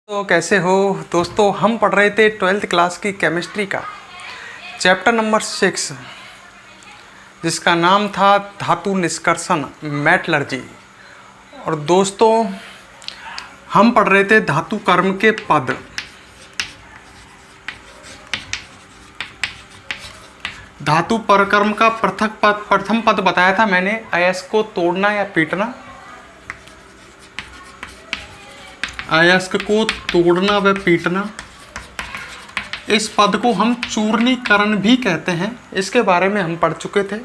तो कैसे हो दोस्तों। हम पढ़ रहे थे 12th क्लास की केमिस्ट्री का चैप्टर नंबर 6 जिसका नाम था धातु निष्कर्षण मेटलर्जी। और दोस्तों हम पढ़ रहे थे धातु कर्म के पद। धातु परकर्म का प्रथम पद बताया था मैंने, अयस्क को तोड़ना या पीटना। अयस्क को तोड़ना व पीटना, इस पद को हम चूर्णीकरण भी कहते हैं, इसके बारे में हम पढ़ चुके थे।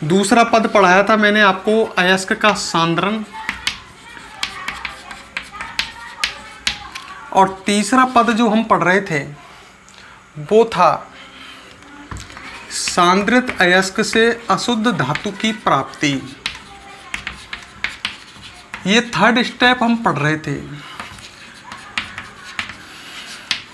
दूसरा पद पढ़ाया था मैंने आपको अयस्क का सांद्रण। और तीसरा पद जो हम पढ़ रहे थे वो था सांद्रित अयस्क से अशुद्ध धातु की प्राप्ति। ये थर्ड स्टेप हम पढ़ रहे थे।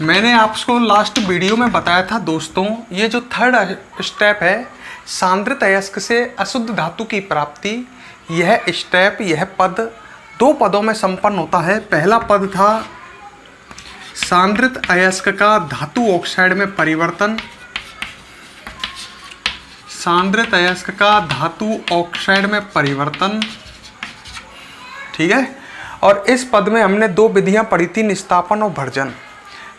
मैंने आपको लास्ट वीडियो में बताया था दोस्तों, ये जो थर्ड स्टेप है सांद्रित अयस्क से अशुद्ध धातु की प्राप्ति, यह स्टेप, यह पद दो पदों में संपन्न होता है। पहला पद था सांद्रित अयस्क का धातु ऑक्साइड में परिवर्तन। सांद्रित अयस्क का धातु ऑक्साइड में परिवर्तन, ठीक है। और इस पद में हमने दो विधियां पढ़ी थी, निस्तापन और भर्जन।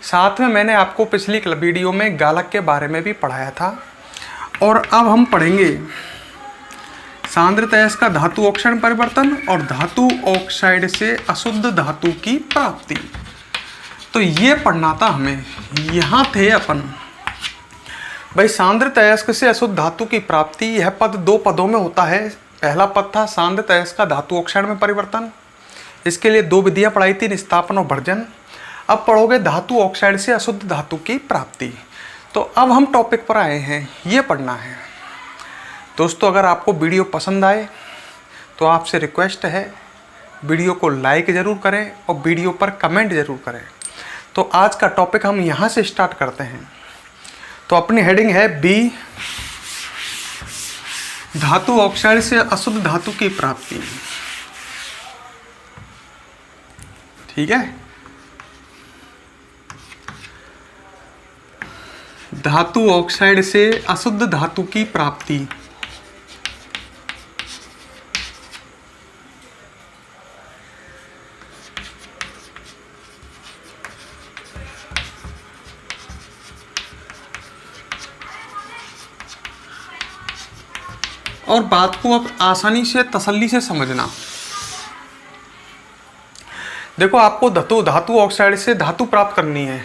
साथ में मैंने आपको पिछली वीडियो में गालक के बारे में भी पढ़ाया था। और अब हम पढ़ेंगे सांद्रित अयस्क का धातु ऑक्साइड में परिवर्तन और धातु ऑक्साइड से अशुद्ध धातु की प्राप्ति। तो ये पढ़ना था हमें। यहाँ थे अपन भाई, सांद्रित अयस्क से अशुद्ध धातु की प्राप्ति, यह पद दो पदों में होता है। पहला पद था सांद्रित अयस्क का धातु ऑक्साइड में परिवर्तन, इसके लिए दो विधियां पढ़ाई थी, निस्तापन और भर्जन। अब पढ़ोगे धातु ऑक्साइड से अशुद्ध धातु की प्राप्ति। तो अब हम टॉपिक पर आए हैं, ये पढ़ना है दोस्तों। अगर आपको वीडियो पसंद आए तो आपसे रिक्वेस्ट है वीडियो को लाइक ज़रूर करें और वीडियो पर कमेंट ज़रूर करें। तो आज का टॉपिक हम यहाँ से स्टार्ट करते हैं। तो अपनी हेडिंग है बी, धातु ऑक्साइड से अशुद्ध धातु की प्राप्ति, ठीक है। धातु ऑक्साइड से अशुद्ध धातु की प्राप्ति। और बात को अब आसानी से तसल्ली से समझना। देखो, आपको धातु ऑक्साइड से धातु प्राप्त करनी है।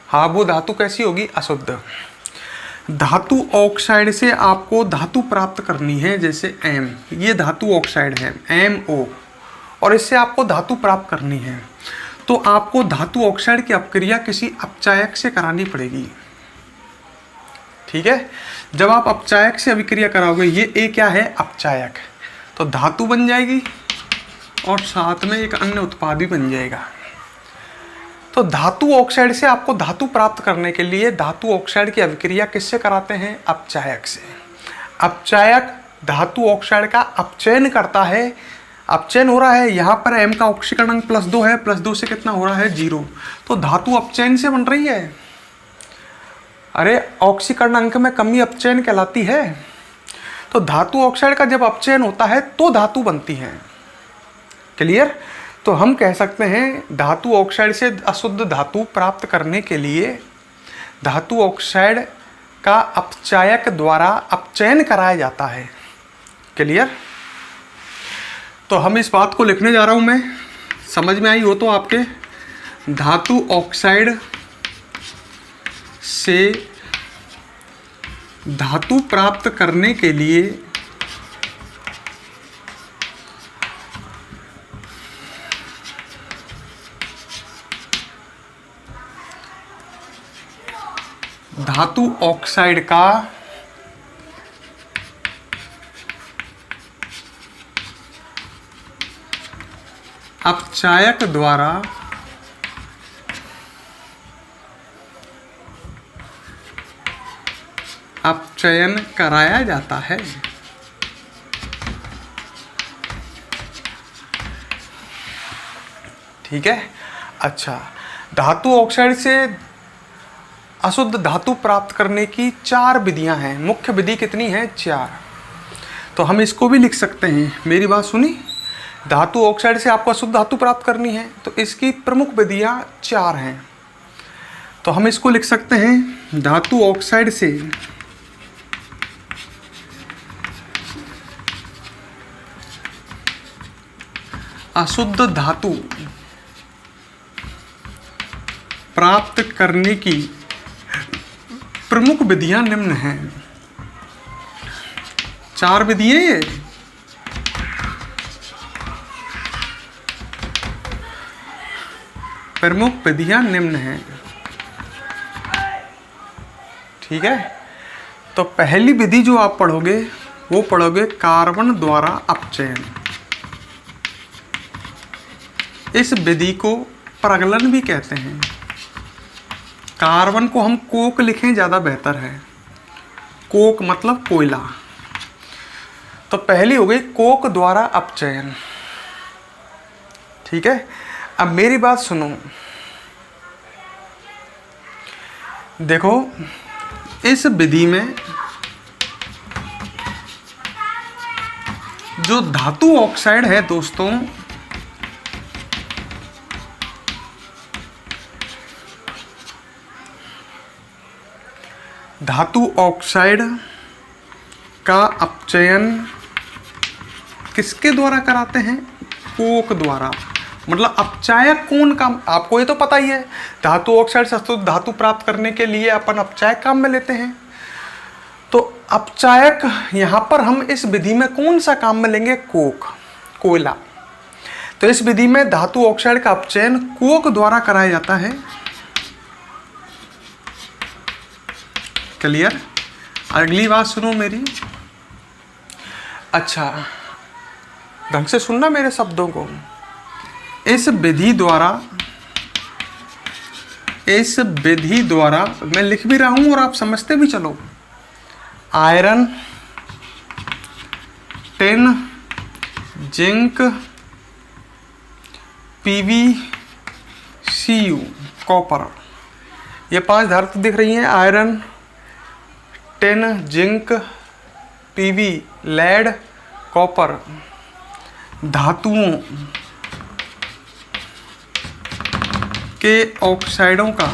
हाँ, वो धातु कैसी होगी? अशुद्ध। धातु ऑक्साइड से आपको धातु प्राप्त करनी है, जैसे एम, ये धातु ऑक्साइड है MO, और इससे आपको धातु प्राप्त करनी है। तो आपको धातु ऑक्साइड की अपक्रिया किसी अपचायक से करानी पड़ेगी, ठीक है। जब आप अपचायक से अभिक्रिया कराओगे, ये ए क्या है? अपचायक, तो धातु बन जाएगी और साथ में एक अन्य उत्पाद भी बन जाएगा। तो धातु ऑक्साइड से आपको धातु प्राप्त करने के लिए धातु ऑक्साइड की अभिक्रिया किससे कराते हैं? अपचायक से। अपचायक धातु ऑक्साइड का अपचयन करता है। अपचयन हो रहा है, यहाँ पर M का ऑक्सीकरण अंक +2 है, +2 से कितना हो रहा है? 0। तो धातु अपचयन से बन रही है। अरे, ऑक्सीकरण अंक में कमी अपचयन कहलाती है। तो धातु ऑक्साइड का जब अपचयन होता है तो धातु बनती है। क्लियर? तो हम कह सकते हैं धातु ऑक्साइड से अशुद्ध धातु प्राप्त करने के लिए धातु ऑक्साइड का अपचायक द्वारा अपचयन कराया जाता है। क्लियर? तो हम इस बात को लिखने जा रहा हूं मैं, समझ में आई हो तो आपके। धातु ऑक्साइड से धातु प्राप्त करने के लिए धातु ऑक्साइड का अपचायक द्वारा अपचयन कराया जाता है। ठीक है। अच्छा, धातु ऑक्साइड से अशुद्ध धातु प्राप्त करने की 4 विधियां हैं। मुख्य विधि कितनी है? 4। तो हम इसको भी लिख सकते हैं। मेरी बात सुनी, धातु ऑक्साइड से आपको अशुद्ध धातु प्राप्त करनी है तो इसकी प्रमुख विधियां 4 हैं। तो हम इसको लिख सकते हैं, धातु ऑक्साइड से अशुद्ध धातु प्राप्त करने की प्रमुख विधियां निम्न हैं। 4 विधियां ये। प्रमुख विधियां निम्न हैं। ठीक है, तो पहली विधि जो आप पढ़ोगे वो पढ़ोगे कार्बन द्वारा अपचयन। इस विधि को प्रगलन भी कहते हैं। कार्बन को हम कोक लिखें ज़्यादा बेहतर है। कोक मतलब कोयला। तो पहली हो गई कोक द्वारा अपचयन। ठीक है, अब मेरी बात सुनो। देखो, इस विधि में जो धातु ऑक्साइड है दोस्तों, धातु ऑक्साइड का अपचयन किसके द्वारा कराते हैं? कोक द्वारा। मतलब अपचायक कौन काम, आपको ये तो पता ही है, धातु ऑक्साइड से अशुद्ध धातु प्राप्त करने के लिए अपन अपचायक काम में लेते हैं। तो अपचायक यहाँ पर हम इस विधि में कौन सा काम में लेंगे? कोक, कोयला। तो इस विधि में धातु ऑक्साइड का अपचयन कोक द्वारा कराया जाता है। क्लियर? अगली बात सुनो मेरी। अच्छा, ढंग से सुनना मेरे शब्दों को। इस विधि द्वारा मैं लिख भी रहा हूं और आप समझते भी चलो। Iron, tin, zinc, PbCu, copper, ये 5 धातु दिख रही हैं। Iron, tin, zinc, Pb, lead, copper, धातुओं के ऑक्साइडों का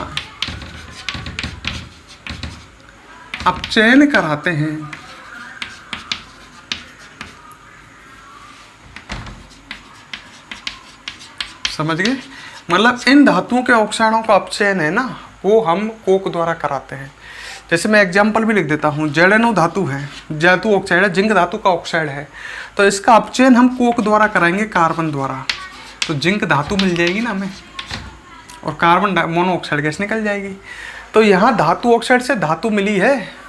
अपचयन कराते हैं। समझ गए? मतलब इन धातुओं के ऑक्साइडों का अपचयन है ना, वो हम कोक द्वारा कराते हैं। जैसे मैं एग्जाम्पल भी लिख देता हूँ। ZnO धातु है, धातु ऑक्साइड है, जिंक धातु का ऑक्साइड है, तो इसका अपचयन हम कोक द्वारा कराएंगे, कार्बन द्वारा। तो जिंक धातु मिल जाएगी ना हमें, और कार्बन मोनोऑक्साइड गैस निकल जाएगी। तो यहाँ धातु ऑक्साइड से धातु मिली है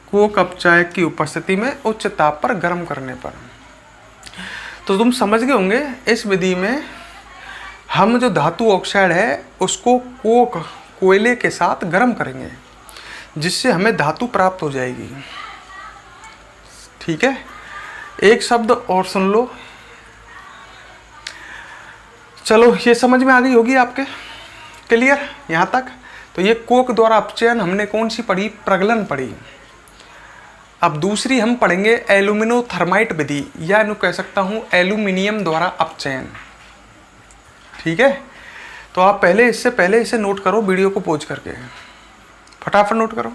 कोक अपचायक की उपस्थिति में उच्च ताप पर गर्म करने पर। तो तुम समझ गए होंगे, इस विधि में हम जो धातु ऑक्साइड है उसको कोक, कोयले के साथ गर्म करेंगे, जिससे हमें धातु प्राप्त हो जाएगी। ठीक है, एक शब्द और सुन लो। चलो, ये समझ में आ गई होगी आपके? क्लियर यहाँ तक? तो ये कोक द्वारा अपचयन हमने कौन सी पढ़ी? प्रगलन पढ़ी। अब दूसरी हम पढ़ेंगे एल्यूमिनोथर्माइट विधि, या इन्हें कह सकता हूँ एल्यूमिनियम द्वारा अपचयन। ठीक है, तो आप इससे पहले इसे नोट करो, वीडियो को पॉज करके फटाफट नोट करो।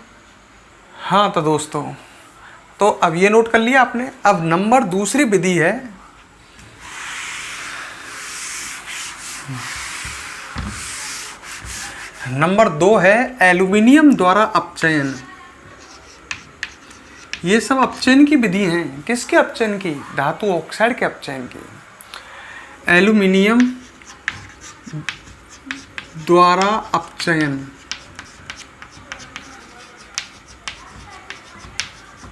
हाँ तो दोस्तों, तो अब ये नोट कर लिया आपने। अब नंबर दूसरी विधि है नंबर 2 है एल्यूमिनियम द्वारा अपचयन। ये सब अपचयन की विधि हैं। किसके अपचयन की? धातु ऑक्साइड के अपचयन की। एल्यूमिनियम द्वारा अपचयन,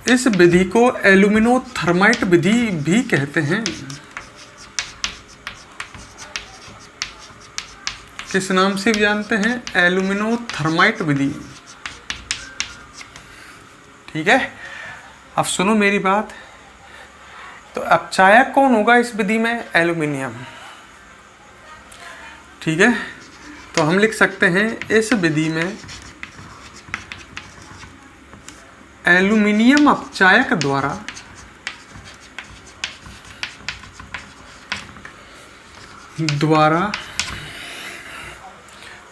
इस विधि को एल्यूमिनोथर्माइट विधि भी कहते हैं। किस नाम से भी जानते हैं? एल्यूमिनोथर्माइट विधि। ठीक है, अब सुनो मेरी बात। तो अपचायक कौन होगा इस विधि में? एल्यूमिनियम। ठीक है, तो हम लिख सकते हैं इस विधि में एल्यूमिनियम अपचायक द्वारा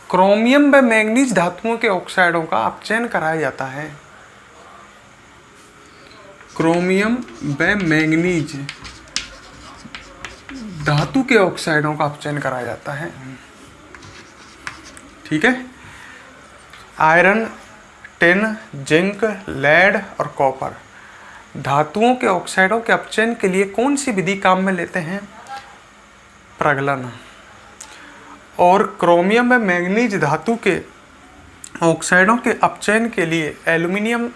क्रोमियम व मैंगनीज धातुओं के ऑक्साइडों का अपचयन कराया जाता है। क्रोमियम व मैंगनीज धातु के ऑक्साइडों का अपचयन कराया जाता है। ठीक है, आयरन, टिन, जिंक, लेड और कॉपर धातुओं के ऑक्साइडों के अपचयन के लिए कौन सी विधि काम में लेते हैं? प्रगलन। और क्रोमियम व मैंगनीज धातु के ऑक्साइडों के अपचयन के लिए एल्यूमिनियम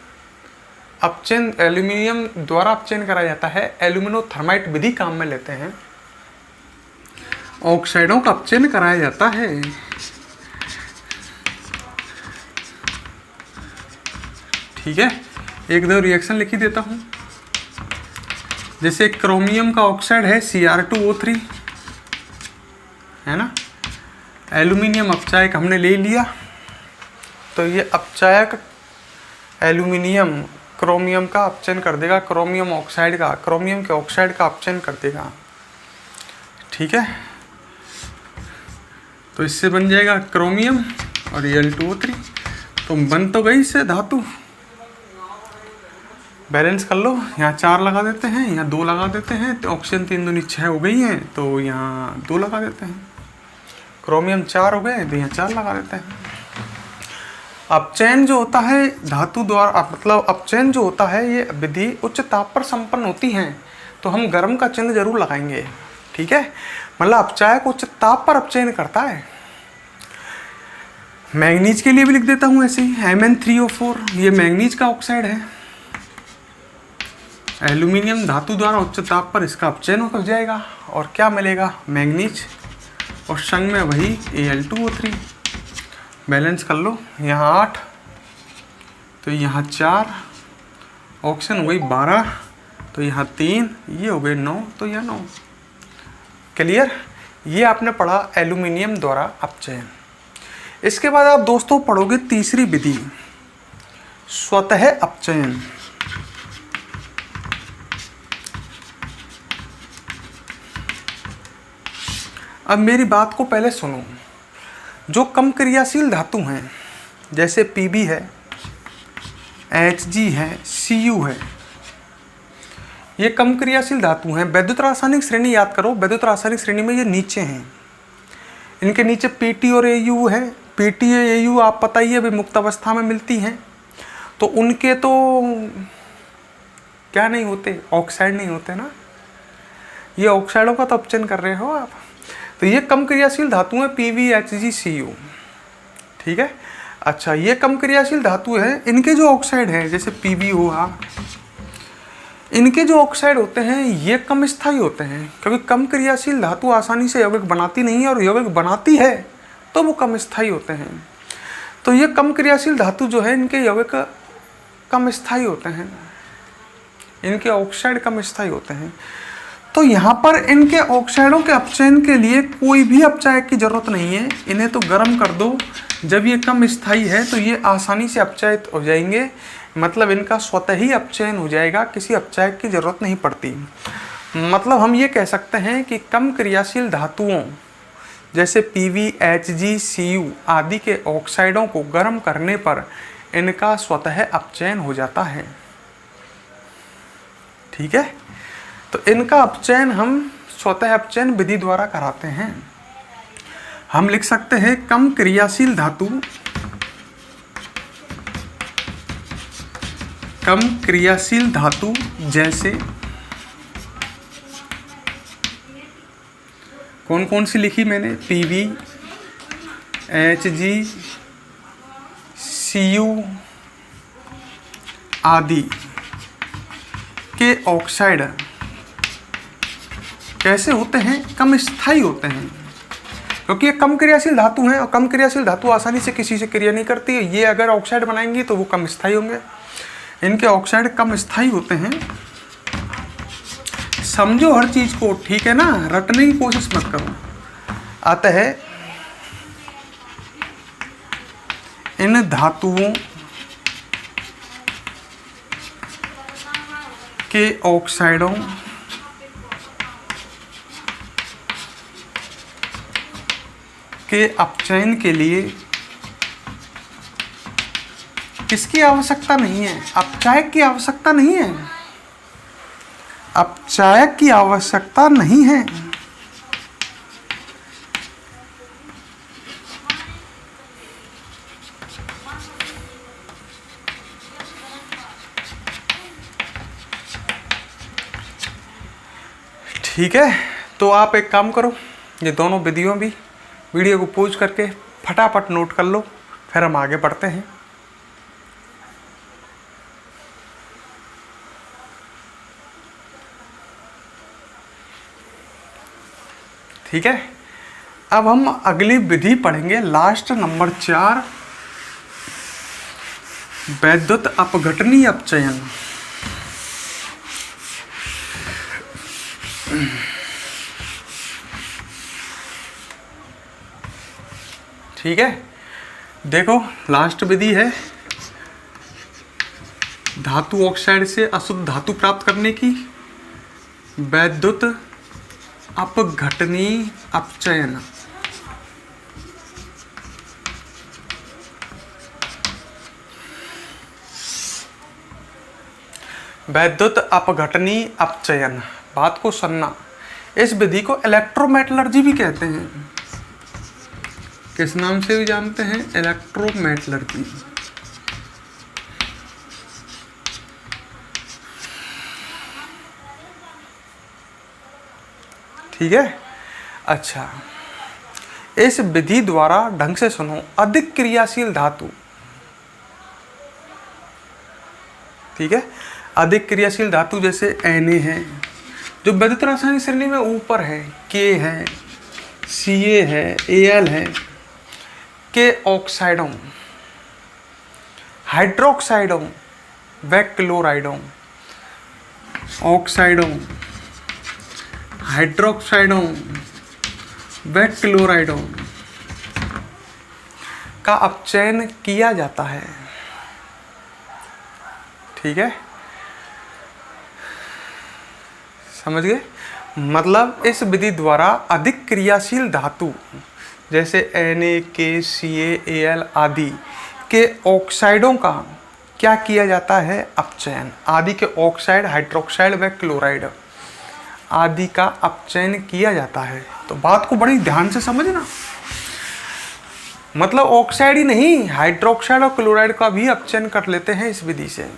द्वारा अपचयन कराया जाता है। एल्यूमिनोथर्माइट विधि काम में लेते हैं, ऑक्साइडों का अपचयन कराया जाता है। ठीक है, एक दो रिएक्शन लिख ही देता हूं। जैसे क्रोमियम का ऑक्साइड है Cr2O3, है ना। एल्यूमिनियम अपचायक हमने ले लिया, तो ये अपचायक एल्यूमिनियम क्रोमियम का अपचयन कर देगा, क्रोमियम के ऑक्साइड का अपचयन कर देगा। ठीक है, तो इससे बन जाएगा क्रोमियम और Al2O3, तो बन तो गई इससे धातु। बैलेंस कर लो, यहाँ 4 लगा देते हैं, यहाँ 2 लगा देते हैं, तो ऑक्सीजन 3 दूनी 6 हो गई हैं, तो यहाँ 2 लगा देते हैं। क्रोमियम 4 हो गए, तो यहाँ 4 लगा देते हैं। अपचयन जो होता है धातु द्वारा, मतलब अपचयन जो होता है ये विधि उच्च ताप पर संपन्न होती है, तो हम गर्म का चिन्ह जरूर लगाएंगे। ठीक है, मतलब अपचायक उच्च ताप पर अपचयन करता है। मैंगनीज के लिए भी लिख देता हूँ ऐसे ही, Mn3O4 ये मैंगनीज का ऑक्साइड है। एल्यूमिनियम धातु द्वारा उच्च ताप पर इसका अपचयन हो जाएगा और क्या मिलेगा? मैंगनीज, और संग में वही Al2O3। बैलेंस कर लो, यहाँ 8 तो यहाँ 4, ऑक्सीजन हो गई 12, तो यहाँ 3, ये हो गए 9, तो यहाँ 9। क्लियर? ये आपने पढ़ा एल्यूमिनियम द्वारा अपचयन। इसके बाद आप दोस्तों पढ़ोगे तीसरी विधि, स्वतः अपचयन। अब मेरी बात को पहले सुनो। जो कम क्रियाशील धातु हैं, जैसे Pb है, Hg है, Cu है, ये कम क्रियाशील धातु हैं। वैद्युत रासायनिक श्रेणी याद करो, वैद्युत रासायनिक श्रेणी में ये नीचे हैं, इनके नीचे Pt और Au है। Pt Au आप पता ही है अभी मुक्त अवस्था में मिलती हैं, तो उनके तो क्या नहीं होते, ऑक्साइड नहीं होते ना, ये ऑक्साइडों का तो अपचयन कर रहे हो आप। तो ये कम क्रियाशील धातु है Pb, Hg, Cu। ठीक है, अच्छा ये कम क्रियाशील धातु है, इनके जो ऑक्साइड हैं जैसे Pb हुआ, इनके जो ऑक्साइड होते हैं ये कम स्थायी होते हैं, क्योंकि कम क्रियाशील धातु आसानी से यौगिक बनाती नहीं है, और यौगिक बनाती है तो वो कम स्थायी होते हैं। तो ये कम क्रियाशील धातु जो है इनके यौगिक कम स्थायी होते हैं, इनके ऑक्साइड कम स्थायी होते हैं। तो यहाँ पर इनके ऑक्साइडों के अपचयन के लिए कोई भी अपचायक की जरूरत नहीं है, इन्हें तो गर्म कर दो। जब ये कम स्थायी है तो ये आसानी से अपचयित हो जाएंगे, मतलब इनका स्वतः ही अपचयन हो जाएगा, किसी अपचायक की जरूरत नहीं पड़ती। मतलब हम ये कह सकते हैं कि कम क्रियाशील धातुओं जैसे Pb, Hg, Cu आदि के ऑक्साइडों को गर्म करने पर इनका स्वतः अपचयन हो जाता है। ठीक है, तो इनका अपचयन हम स्वतः अपचयन विधि द्वारा कराते हैं। हम लिख सकते हैं कम क्रियाशील धातु, कम क्रियाशील धातु जैसे कौन कौन सी लिखी मैंने? Pb, Hg, Cu आदि के ऑक्साइड कैसे होते हैं? कम स्थायी होते हैं, क्योंकि ये कम क्रियाशील धातु हैं, और कम क्रियाशील धातु आसानी से किसी से क्रिया नहीं करती है। ये अगर ऑक्साइड बनाएंगी तो वो कम स्थायी होंगे, इनके ऑक्साइड कम स्थायी होते हैं। समझो हर चीज़ को, ठीक है ना, रटने की कोशिश मत करो। अतः इन धातुओं के ऑक्साइडों के अपचयन के लिए किसकी आवश्यकता नहीं है? अपचायक की आवश्यकता नहीं है। अपचायक की आवश्यकता नहीं है। ठीक है, तो आप एक काम करो, ये दोनों विधियों भी वीडियो को पॉज करके फटाफट नोट कर लो, फिर हम आगे बढ़ते हैं। ठीक है, अब हम अगली विधि पढ़ेंगे, लास्ट नंबर 4, वैद्युत अपघटनीय अपचयन। ठीक है, देखो लास्ट विधि है धातु ऑक्साइड से अशुद्ध धातु प्राप्त करने की, वैद्युत अपघटनीय अपचयन। वैद्युत अपघटनीय अपचयन, बात को सुनना। इस विधि को इलेक्ट्रोमेटलर्जी भी कहते हैं। किस नाम से भी जानते हैं? इलेक्ट्रोमेटलर्जी। ठीक है, अच्छा, इस विधि द्वारा ढंग से सुनो, अधिक क्रियाशील धातु, ठीक है, अधिक क्रियाशील धातु जैसे Na है, जो वैद्युत रासायनिक श्रेणी में ऊपर है, K है, Ca है, Al है, के ऑक्साइडों, हाइड्रोक्साइडों व क्लोराइडों, ऑक्साइडों, हाइड्रोक्साइडों व क्लोराइडों का अपचयन किया जाता है। ठीक है, समझ गए? मतलब इस विधि द्वारा अधिक क्रियाशील धातु जैसे Na, K, Ca, Al आदि के ऑक्साइडों का क्या किया जाता है? अपचयन। आदि के ऑक्साइड, हाइड्रोक्साइड व क्लोराइड आदि का अपचयन किया जाता है। तो बात को बड़ी ध्यान से समझना, मतलब ऑक्साइड ही नहीं, हाइड्रोक्साइड और क्लोराइड का भी अपचयन कर लेते हैं इस विधि से।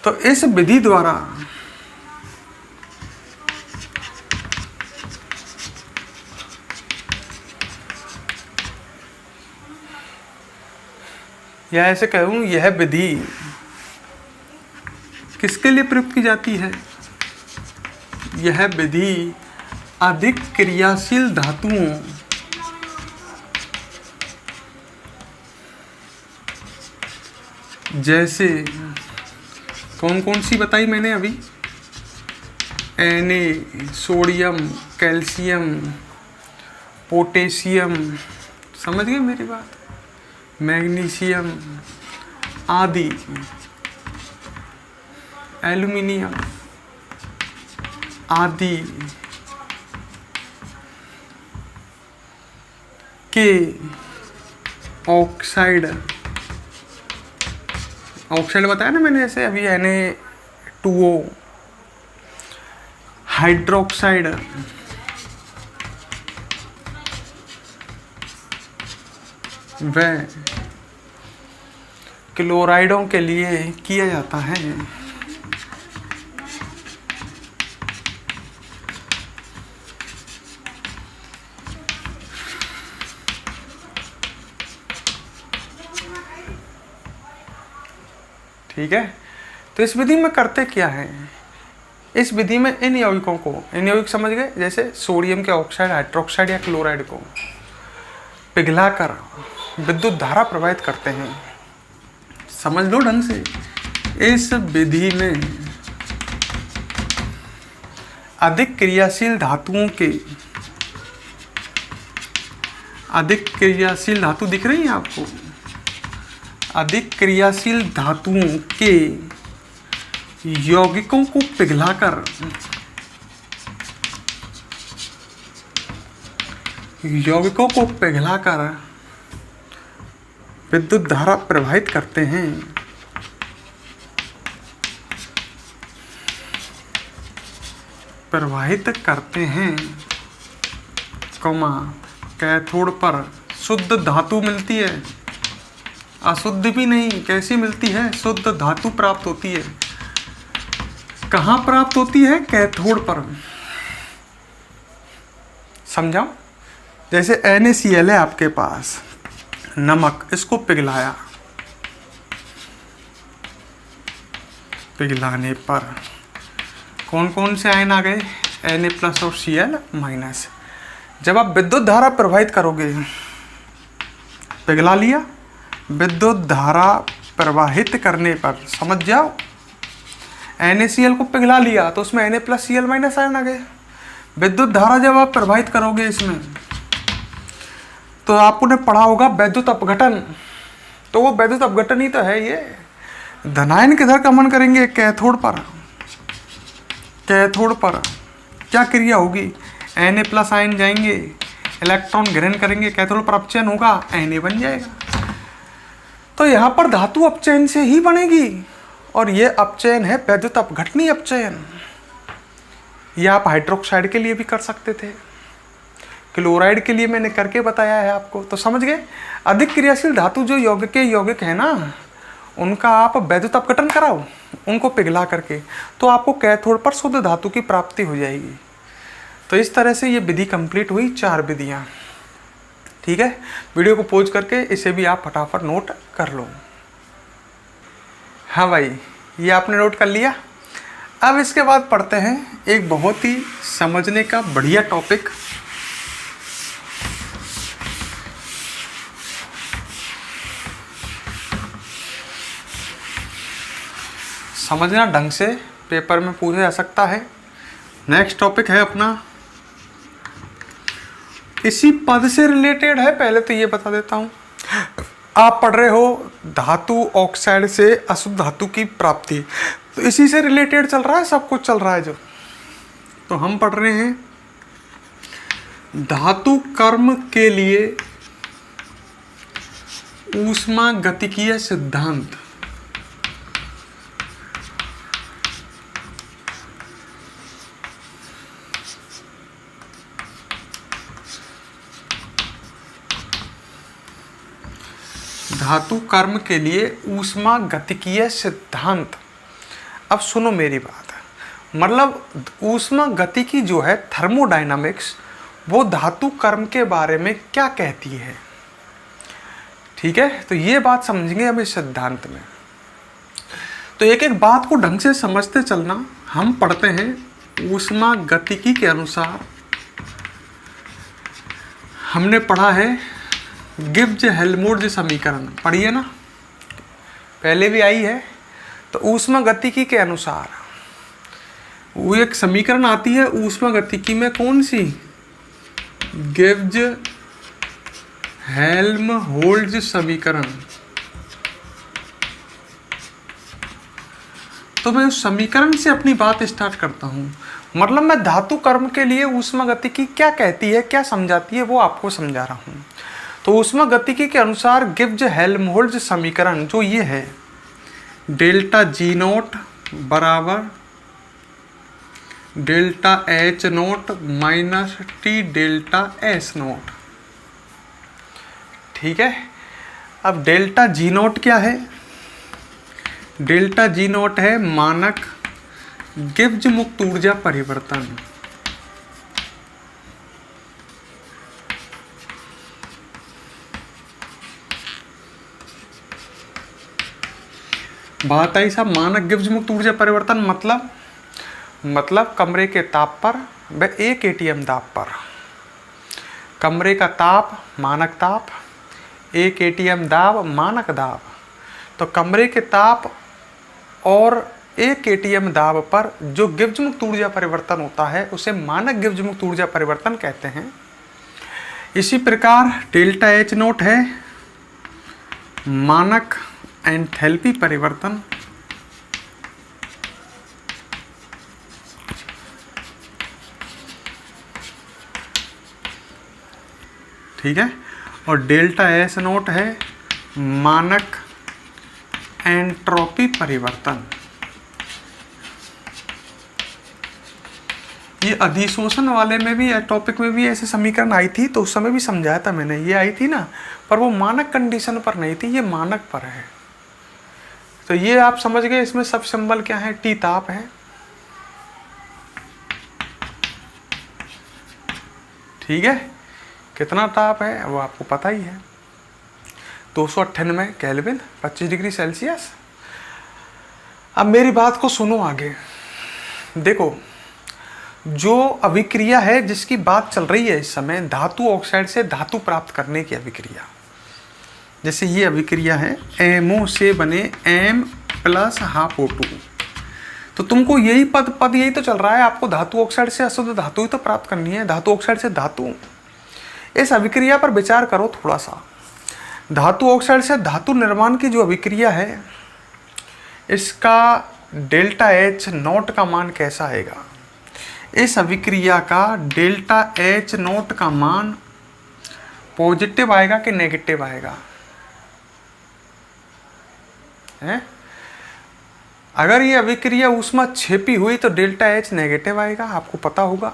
तो इस विधि द्वारा या ऐसे कहूं, यह विधि किसके लिए प्रयुक्त की जाती है? यह विधि अधिक क्रियाशील धातुओं जैसे कौन कौन सी बताई मैंने अभी? Na, सोडियम, कैल्शियम, पोटेशियम, समझ गए मेरी बात, मैग्नीशियम आदि, एल्युमिनियम आदि के ऑक्साइड बताया ना मैंने, ऐसे अभी Na2O, हाइड्रोक्साइड व क्लोराइडों के लिए किया जाता है। ठीक है, तो इस विधि में करते क्या है? इस विधि में इन यौगिकों को, इन यौगिक समझ गए, जैसे सोडियम के ऑक्साइड, हाइड्रोक्साइड या क्लोराइड को पिघलाकर विद्युत धारा प्रवाहित करते हैं। समझ लो ढंग से, इस विधि में अधिक क्रियाशील धातुओं के, अधिक क्रियाशील धातु दिख रही है आपको, अधिक क्रियाशील धातुओं के यौगिकों को पिघलाकर विद्युत धारा प्रवाहित करते हैं। कैथोड पर शुद्ध धातु मिलती है, अशुद्ध भी नहीं। कैसी मिलती है? शुद्ध धातु प्राप्त होती है। कहाँ प्राप्त होती है? कैथोड पर। समझाओ? जैसे NaCl है आपके पास, नमक, इसको पिघलाने पर कौन कौन से आयन आ गए? Na+ और Cl-। जब आप विद्युत धारा प्रवाहित करोगे, पिघला लिया, विद्युत धारा प्रवाहित करने पर, समझ जाओ, NaCl को पिघला लिया तो उसमें Na+ Cl- आयन आ गए। विद्युत धारा जब आप प्रवाहित करोगे इसमें, तो आपने पढ़ा होगा वैद्युत अपघटन। तो वो वैद्युत अपघटन ही तो है ये। धनायन किधर गमन करेंगे? कैथोड पर क्या क्रिया होगी? Na+ आयन जाएंगे, इलेक्ट्रॉन ग्रहण करेंगे, कैथोड पर अपचयन होगा, Na बन जाएगा। तो यहाँ पर धातु अपचयन से ही बनेगी, और ये अपचयन है वैद्युत अपघटनीय अपचयन। ये आप हाइड्रोक्साइड के लिए भी कर सकते थे, क्लोराइड के लिए मैंने करके बताया है आपको। तो समझ गए? अधिक क्रियाशील धातु जो यौगिक है ना, उनका आप वैद्युत अपघटन कराओ, उनको पिघला करके, तो आपको कैथोड पर शुद्ध धातु की प्राप्ति हो जाएगी। तो इस तरह से ये विधि कंप्लीट हुई, 4 विधियाँ। ठीक है, वीडियो को पॉज करके इसे भी आप फटाफट नोट कर लो। हाँ भाई, ये आपने नोट कर लिया। अब इसके बाद पढ़ते हैं एक बहुत ही समझने का बढ़िया टॉपिक, समझना ढंग से, पेपर में पूछा जा सकता है। नेक्स्ट टॉपिक है अपना, इसी पद से रिलेटेड है। पहले तो ये बता देता हूँ, आप पढ़ रहे हो धातु ऑक्साइड से अशुद्ध धातु की प्राप्ति, तो इसी से रिलेटेड चल रहा है, सब कुछ चल रहा है जो। तो हम पढ़ रहे हैं धातु कर्म के लिए ऊष्मागतिकीय सिद्धांत। धातु कर्म के लिए ऊष्मागतिकीय सिद्धांत। अब सुनो मेरी बात, मतलब ऊष्मागतिकी जो है, थर्मोडायनामिक्स, वो धातु कर्म के बारे में क्या कहती है। ठीक है, तो ये बात समझेंगे हम इस सिद्धांत में। तो एक एक बात को ढंग से समझते चलना। हम पढ़ते हैं ऊष्मागतिकी के अनुसार, हमने पढ़ा है गिब्स हेल्महोल्ट्ज़ समीकरण, पढ़िए ना, पहले भी आई है। तो ऊष्मागतिकी के अनुसार वो एक समीकरण आती है ऊष्मागतिकी में, कौन सी? गिब्स हेल्महोल्ट्ज़ समीकरण। तो मैं उस समीकरण से अपनी बात स्टार्ट करता हूँ। मतलब मैं धातु कर्म के लिए ऊष्मागतिकी क्या कहती है, क्या समझाती है, वो आपको समझा रहा हूँ। तो ऊष्मागतिकी के अनुसार गिब्स हेल्महोल्ट्ज़ समीकरण जो ये है, डेल्टा G0 बराबर delta H0 minus T delta S0। ठीक है, अब डेल्टा G0 क्या है? डेल्टा G0 है मानक गिब्स मुक्त ऊर्जा परिवर्तन। बात आई साहब, मानक गिब्स मुक्त ऊर्जा परिवर्तन मतलब कमरे के ताप पर व 1 atm दाब पर। कमरे का ताप मानक ताप, 1 atm दाब मानक दाब। तो कमरे के ताप और 1 atm दाब पर जो गिब्स मुक्त ऊर्जा परिवर्तन होता है उसे मानक गिब्स मुक्त ऊर्जा परिवर्तन कहते हैं। इसी प्रकार डेल्टा H0 है मानक एंथैल्पी परिवर्तन ठीक है, और डेल्टा एस नोट है मानक एंट्रोपी परिवर्तन। ये अधिशोषण वाले में भी टॉपिक में भी ऐसे समीकरण आई थी, तो उस समय भी समझाया था मैंने, ये आई थी ना, पर वो मानक कंडीशन पर नहीं थी, ये मानक पर है। तो ये आप समझ गए, इसमें सब सिंबल क्या है, टी ताप है, ठीक है। कितना ताप है वो आपको पता ही है, 298 केल्विन 25 डिग्री सेल्सियस। अब मेरी बात को सुनो आगे। देखो, जो अभिक्रिया है जिसकी बात चल रही है इस समय, धातु ऑक्साइड से धातु प्राप्त करने की अभिक्रिया, जैसे ये अभिक्रिया है MO से बने M+12O2, तो तुमको यही पद यही तो चल रहा है, आपको धातु ऑक्साइड से अशुद्ध धातु ही तो प्राप्त करनी है, धातु ऑक्साइड से धातु। इस अभिक्रिया पर विचार करो थोड़ा सा। धातु ऑक्साइड से धातु निर्माण की जो अभिक्रिया है, इसका डेल्टा H नोट का मान कैसा आएगा? इस अभिक्रिया का डेल्टा H नोट का मान पॉजिटिव आएगा कि नेगेटिव आएगा? है? अगर ये अभिक्रिया ऊष्मा छेपी हुई तो डेल्टा H नेगेटिव आएगा, आपको पता होगा।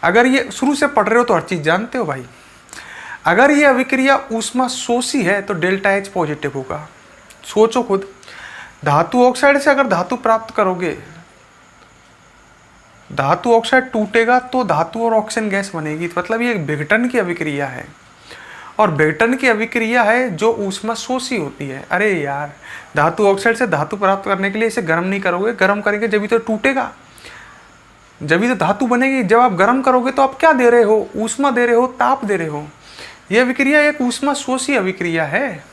अगर ये शुरू से पढ़ रहे हो तो हर चीज़ जानते हो भाई। अगर ये अभिक्रिया ऊष्मा शोषी है तो डेल्टा H पॉजिटिव होगा। सोचो खुद, धातु ऑक्साइड से अगर धातु प्राप्त करोगे, धातु ऑक्साइड टूटेगा तो धातु और ऑक्सीजन गैस बनेगी, तो मतलब ये एक विघटन की अभिक्रिया है, और विघटन की अभिक्रिया है जो ऊष्मा शोषी होती है। अरे यार, धातु ऑक्साइड से धातु प्राप्त करने के लिए इसे गर्म नहीं करोगे, गर्म करेंगे जब तो टूटेगा, जब तो धातु बनेगी। जब आप गर्म करोगे तो आप क्या दे रहे हो? ऊष्मा दे रहे हो, ताप दे रहे हो। यह अभिक्रिया एक ऊष्मा शोषी अभिक्रिया है,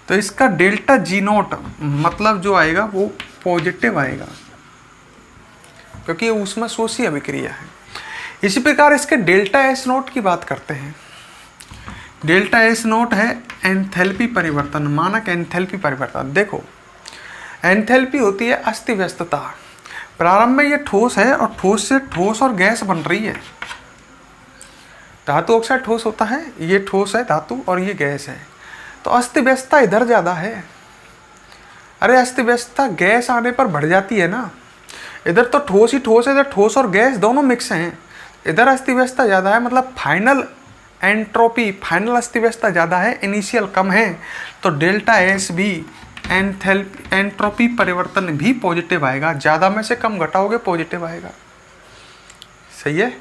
तो इसका डेल्टा G नोट मतलब जो आएगा वो पॉजिटिव आएगा, क्योंकि ये ऊष्मा शोषी अभिक्रिया है। इसी प्रकार इसके डेल्टा S नोट की बात करते हैं। डेल्टा S नोट है एंथैल्पी परिवर्तन, मानक एंथैल्पी परिवर्तन। देखो, एंथैल्पी होती है अस्त व्यस्तता। प्रारंभ में ये ठोस है और ठोस से ठोस और गैस बन रही है। धातु ऑक्साइड ठोस होता है, ये ठोस है धातु और ये गैस है, तो अस्त व्यस्तता इधर ज़्यादा है। अरे अस्त व्यस्तता गैस आने पर बढ़ जाती है ना, इधर तो ठोस ही ठोस है, इधर ठोस और गैस दोनों मिक्स हैं, इधर अस्त व्यस्तता ज़्यादा है, मतलब फाइनल एंट्रोपी, फाइनल अस्त व्यस्तता ज़्यादा है, इनिशियल कम है, तो डेल्टा S भी एंट्रोपी परिवर्तन भी पॉजिटिव आएगा। ज़्यादा में से कम घटाओगे पॉजिटिव आएगा, सही है।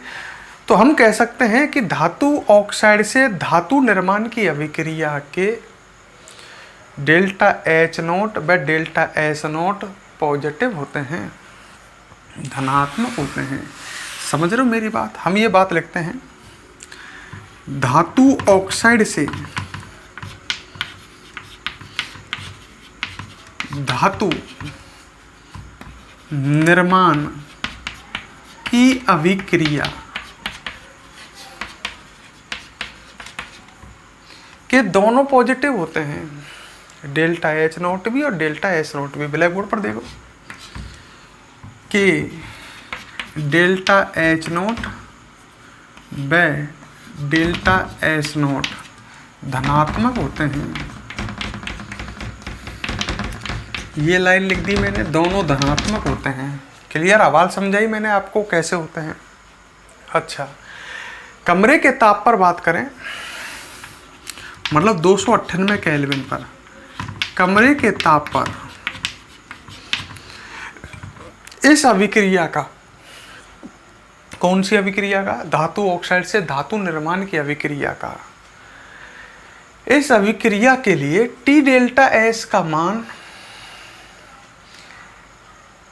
तो हम कह सकते हैं कि धातु ऑक्साइड से धातु निर्माण की अभिक्रिया के डेल्टा H नोट व डेल्टा S नोट पॉजिटिव होते हैं, धनात्मक होते हैं। समझ रहे हो मेरी बात? हम ये बात लिखते हैं, धातु ऑक्साइड से धातु निर्माण की अभिक्रिया के दोनों पॉजिटिव होते हैं, डेल्टा H नोट भी और डेल्टा S नोट भी। ब्लैक बोर्ड पर देखो कि डेल्टा H नोट व डेल्टा S नोट धनात्मक होते हैं। ये लाइन लिख दी मैंने, दोनों धनात्मक होते हैं। क्लियर? आवाज़ समझाई मैंने आपको कैसे होते हैं। अच्छा, कमरे के ताप पर बात करें, मतलब 298 केल्विन पर, कमरे के ताप पर इस अभिक्रिया का, कौन सी अभिक्रिया का? धातु ऑक्साइड से धातु निर्माण की अभिक्रिया का। इस अभिक्रिया के लिए T डेल्टा S का मान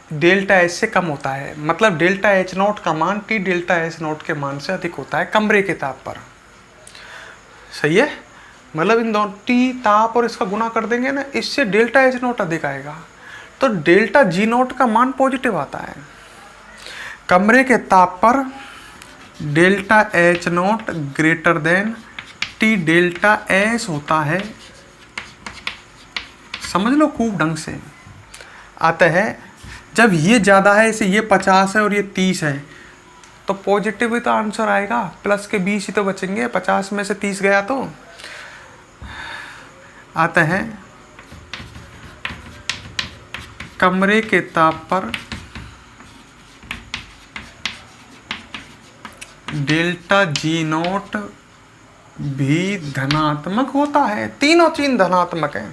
डेल्टा S से कम होता है, मतलब डेल्टा H नोट का मान T डेल्टा S नोट के मान से अधिक होता है कमरे के ताप पर, सही है। मतलब इन दोनों T ताप और इसका गुणा कर देंगे ना, इससे डेल्टा H नोट अधिक आएगा, तो डेल्टा G नोट का मान पॉजिटिव आता है। कमरे के ताप पर delta H note greater then T delta S होता है, समझ लो खूब ढंग से। आता है जब ये ज़्यादा है, इसे ये 50 है और ये 30 है, तो पॉजिटिव ही तो आंसर आएगा, प्लस के 20 ही तो बचेंगे, 50 में से 30 गया तो। आता है कमरे के ताप पर डेल्टा जी नॉट भी धनात्मक होता है। तीनों चीज धनात्मक है।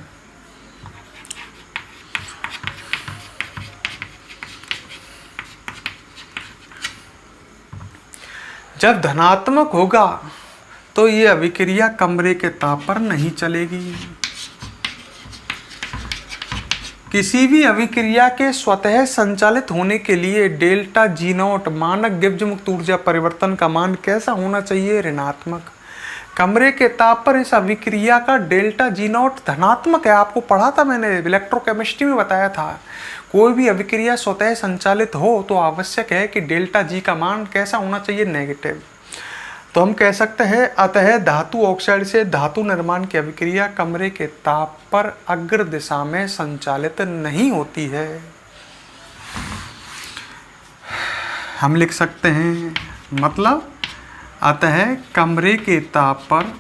जब धनात्मक होगा तो ये अभिक्रिया कमरे के ताप पर नहीं चलेगी। किसी भी अभिक्रिया के स्वतः संचालित होने के लिए डेल्टा जी नॉट मानक गिब्स मुक्त ऊर्जा परिवर्तन का मान कैसा होना चाहिए? ऋणात्मक। कमरे के ताप पर इस अभिक्रिया का डेल्टा जी नॉट धनात्मक है। आपको पढ़ा था मैंने, इलेक्ट्रोकेमिस्ट्री में बताया था। कोई भी अभिक्रिया स्वतः संचालित हो तो आवश्यक है कि डेल्टा जी का मान कैसा होना चाहिए? नेगेटिव। तो हम कह सकते हैं अतः धातु ऑक्साइड से धातु निर्माण की अभिक्रिया कमरे के ताप पर अग्र दिशा में संचालित नहीं होती है। हम लिख सकते हैं मतलब अतः कमरे के ताप पर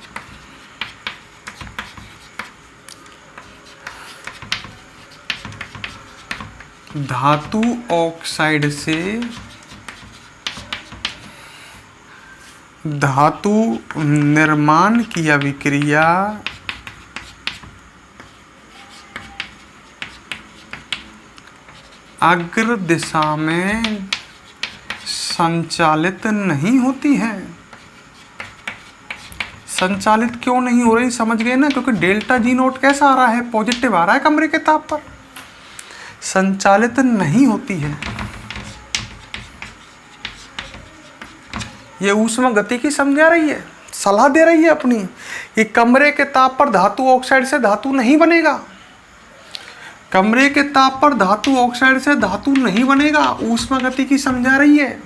धातु ऑक्साइड से धातु निर्माण की अभिक्रिया अग्र दिशा में संचालित नहीं होती है। संचालित क्यों नहीं हो रही? समझ गए ना? क्योंकि डेल्टा जी नोट कैसा आ रहा है? पॉजिटिव आ रहा है कमरे के ताप पर। संचालित नहीं होती है। ये ऊष्मा गति की समझा रही है, सलाह दे रही है अपनी कि कमरे के ताप पर धातु ऑक्साइड से धातु नहीं बनेगा। कमरे के ताप पर धातु ऑक्साइड से धातु नहीं बनेगा, ऊष्मा गति की समझा रही है।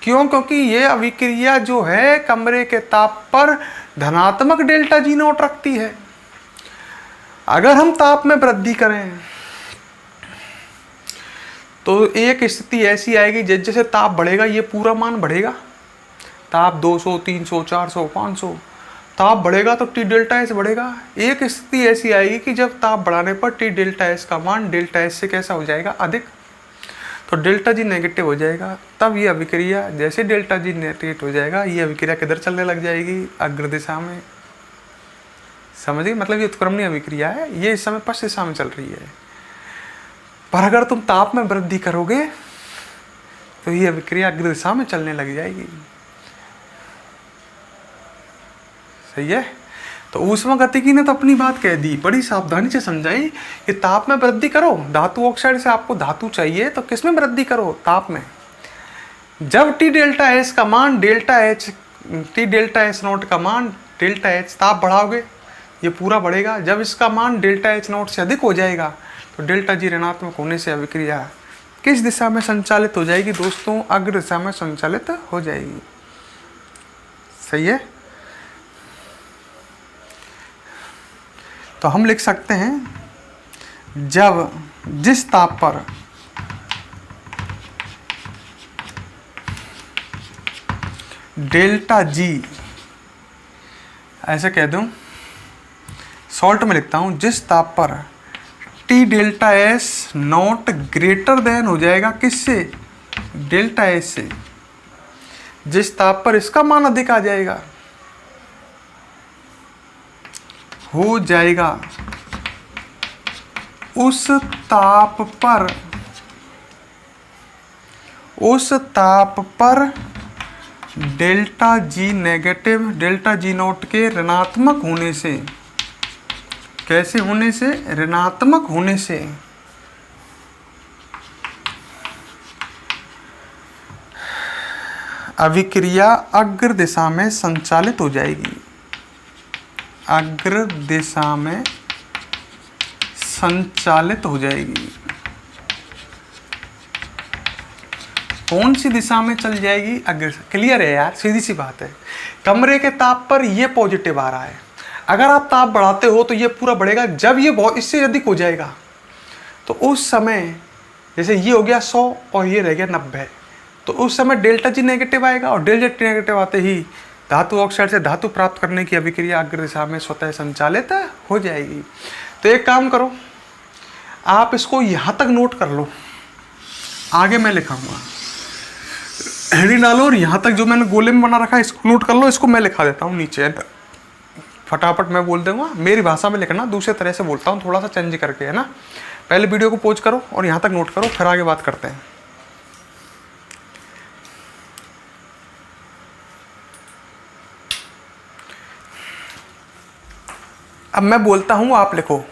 क्यों? क्योंकि ये अभिक्रिया जो है कमरे के ताप पर धनात्मक डेल्टा जी नोट रखती है। अगर हम ताप में वृद्धि करें तो एक स्थिति ऐसी आएगी, जैसे जैसे ताप बढ़ेगा ये पूरा मान बढ़ेगा। ताप 200, 300, 400, 500 ताप बढ़ेगा तो टी डेल्टा एस बढ़ेगा। एक स्थिति ऐसी आएगी कि जब ताप बढ़ाने पर टी डेल्टा एस का मान डेल्टा एस से कैसा हो जाएगा? अधिक। तो डेल्टा जी नेगेटिव हो जाएगा। तब ये अभिक्रिया, जैसे डेल्टा जी नेगेटिव हो जाएगा, ये अभिक्रिया किधर चलने लग जाएगी? अग्र दिशा में। समझिए, मतलब ये उत्क्रमणीय अभिक्रिया है, ये इस समय पश्चिम दिशा में चल रही है। पर अगर तुम ताप में वृद्धि करोगे तो ये अभिक्रिया अग्र दिशा में चलने लग जाएगी। सही है? तो ऊष्मा गतिकी ने तो अपनी बात कह दी, बड़ी सावधानी से समझाई कि ताप में वृद्धि करो। धातु ऑक्साइड से आपको धातु चाहिए तो किस में वृद्धि करो? ताप में। जब टी डेल्टा एस का मान delta H, T delta S note का मान डेल्टा एच, ताप बढ़ाओगे ये पूरा बढ़ेगा। जब इसका मान डेल्टा एच नोट से अधिक हो जाएगा तो डेल्टा जी ऋणात्मक होने से अभिक्रिया किस दिशा में संचालित हो जाएगी दोस्तों? अग्र दिशा में संचालित हो जाएगी। सही है? तो हम लिख सकते हैं जब जिस ताप पर डेल्टा जी, ऐसे कह दूं, शॉर्ट में लिखता हूं, जिस ताप पर T delta S not greater than हो जाएगा किससे? डेल्टा एस से। जिस ताप पर इसका मान अधिक आ जाएगा हो जाएगा, उस ताप पर delta G negative, delta G not के ऋणात्मक होने से, कैसे होने से? ऋणात्मक होने से अभिक्रिया अग्र दिशा में संचालित हो जाएगी। अग्र दिशा में संचालित हो जाएगी। कौन सी दिशा में चल जाएगी? अग्र। क्लियर है यार? सीधी सी बात है। कमरे के ताप पर ये पॉजिटिव आ रहा है, अगर आप ताप बढ़ाते हो तो ये पूरा बढ़ेगा। जब ये बहुत इससे अधिक हो जाएगा तो उस समय जैसे ये हो गया 100 और ये रह गया 90, तो उस समय डेल्टा जी नेगेटिव आएगा और डेल्टा जी नेगेटिव आते ही धातु ऑक्साइड से धातु प्राप्त करने की अभिक्रिया अग्र दिशा में स्वतः संचालित हो जाएगी। तो एक काम करो, आप इसको यहाँ तक नोट कर लो, आगे मैं लिखाऊंगा, हेडिंग डालो और यहाँ तक जो मैंने गोले में बना रखा है इसको नोट कर लो। इसको मैं लिखा देता हूँ नीचे, फटाफट मैं बोल दूंगा, मेरी भाषा में लिखना, दूसरे तरह से बोलता हूँ थोड़ा सा चेंज करके, है ना। पहले वीडियो को पॉज करो और यहाँ तक नोट करो, फिर आगे बात करते हैं। अब मैं बोलता हूँ, आप लिखो,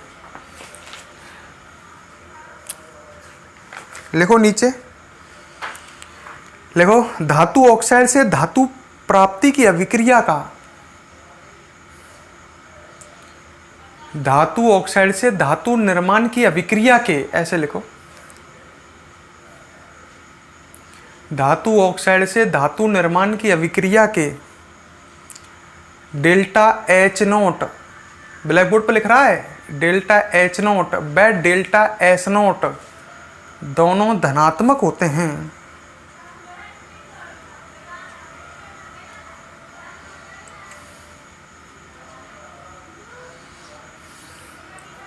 लिखो नीचे लिखो, धातु ऑक्साइड से धातु प्राप्ति की अभिक्रिया का, धातु ऑक्साइड से धातु निर्माण की अभिक्रिया के, ऐसे लिखो, धातु ऑक्साइड से धातु निर्माण की अभिक्रिया के delta H note, black board पर लिख रहा है, डेल्टा एच नोट व डेल्टा एस नोट दोनों धनात्मक होते हैं।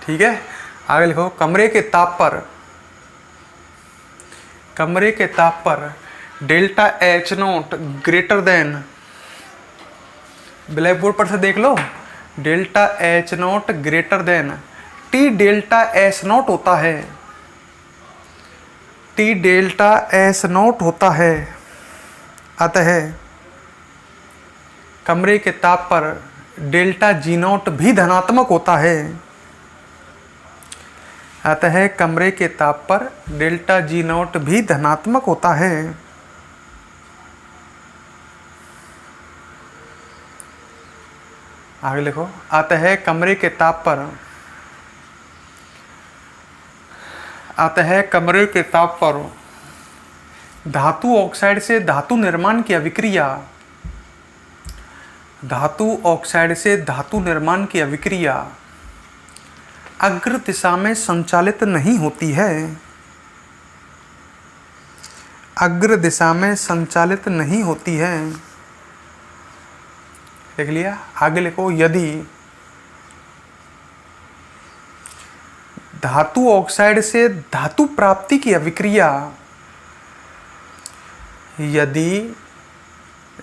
ठीक है, आगे लिखो, कमरे के ताप पर delta H naught greater than, blackboard पर से देख लो, delta H naught greater than T delta S naught होता है, टी डेल्टा एस नोट होता है। अतः कमरे के ताप पर डेल्टा जी नोट भी धनात्मक होता है। अतः कमरे के ताप पर डेल्टा जी नोट भी धनात्मक होता है। आगे लिखो, अतः कमरे के ताप पर धातु ऑक्साइड से धातु निर्माण की अभिक्रिया, धातु ऑक्साइड से धातु निर्माण की अभिक्रिया अग्र दिशा में संचालित नहीं होती है, अग्र दिशा में संचालित नहीं होती है। लिख लिया, आगे लिखो, यदि धातु ऑक्साइड से धातु प्राप्ति की अभिक्रिया, यदि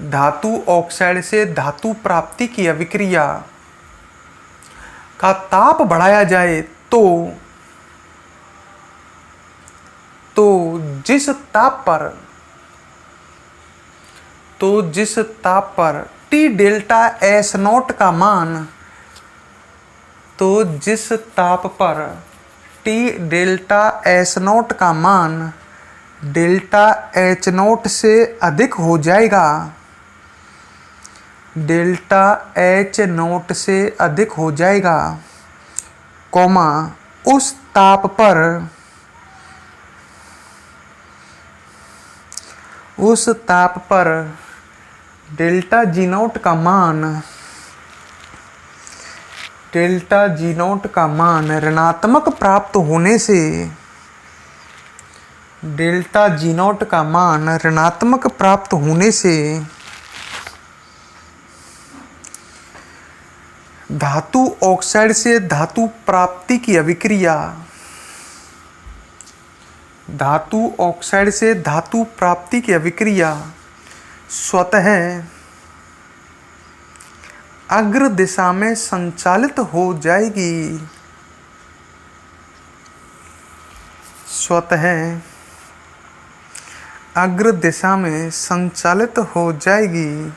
धातु ऑक्साइड से धातु प्राप्ति की अभिक्रिया का ताप बढ़ाया जाए तो जिस ताप पर टी डेल्टा एस नोट का मान, तो जिस ताप पर टी डेल्टा एस नोट का मान डेल्टा एच नोट से अधिक हो जाएगा, डेल्टा एच नोट से अधिक हो जाएगा, कॉमा, उस ताप पर डेल्टा जी नोट का मान ऋणात्मक प्राप्त होने से, डेल्टा जी नोट का मान ऋणात्मक प्राप्त होने से धातु ऑक्साइड से धातु प्राप्ति की अभिक्रिया, धातु ऑक्साइड से धातु प्राप्ति की अभिक्रिया स्वतः अग्र दिशा में संचालित हो जाएगी, स्वतः अग्र दिशा में संचालित हो जाएगी।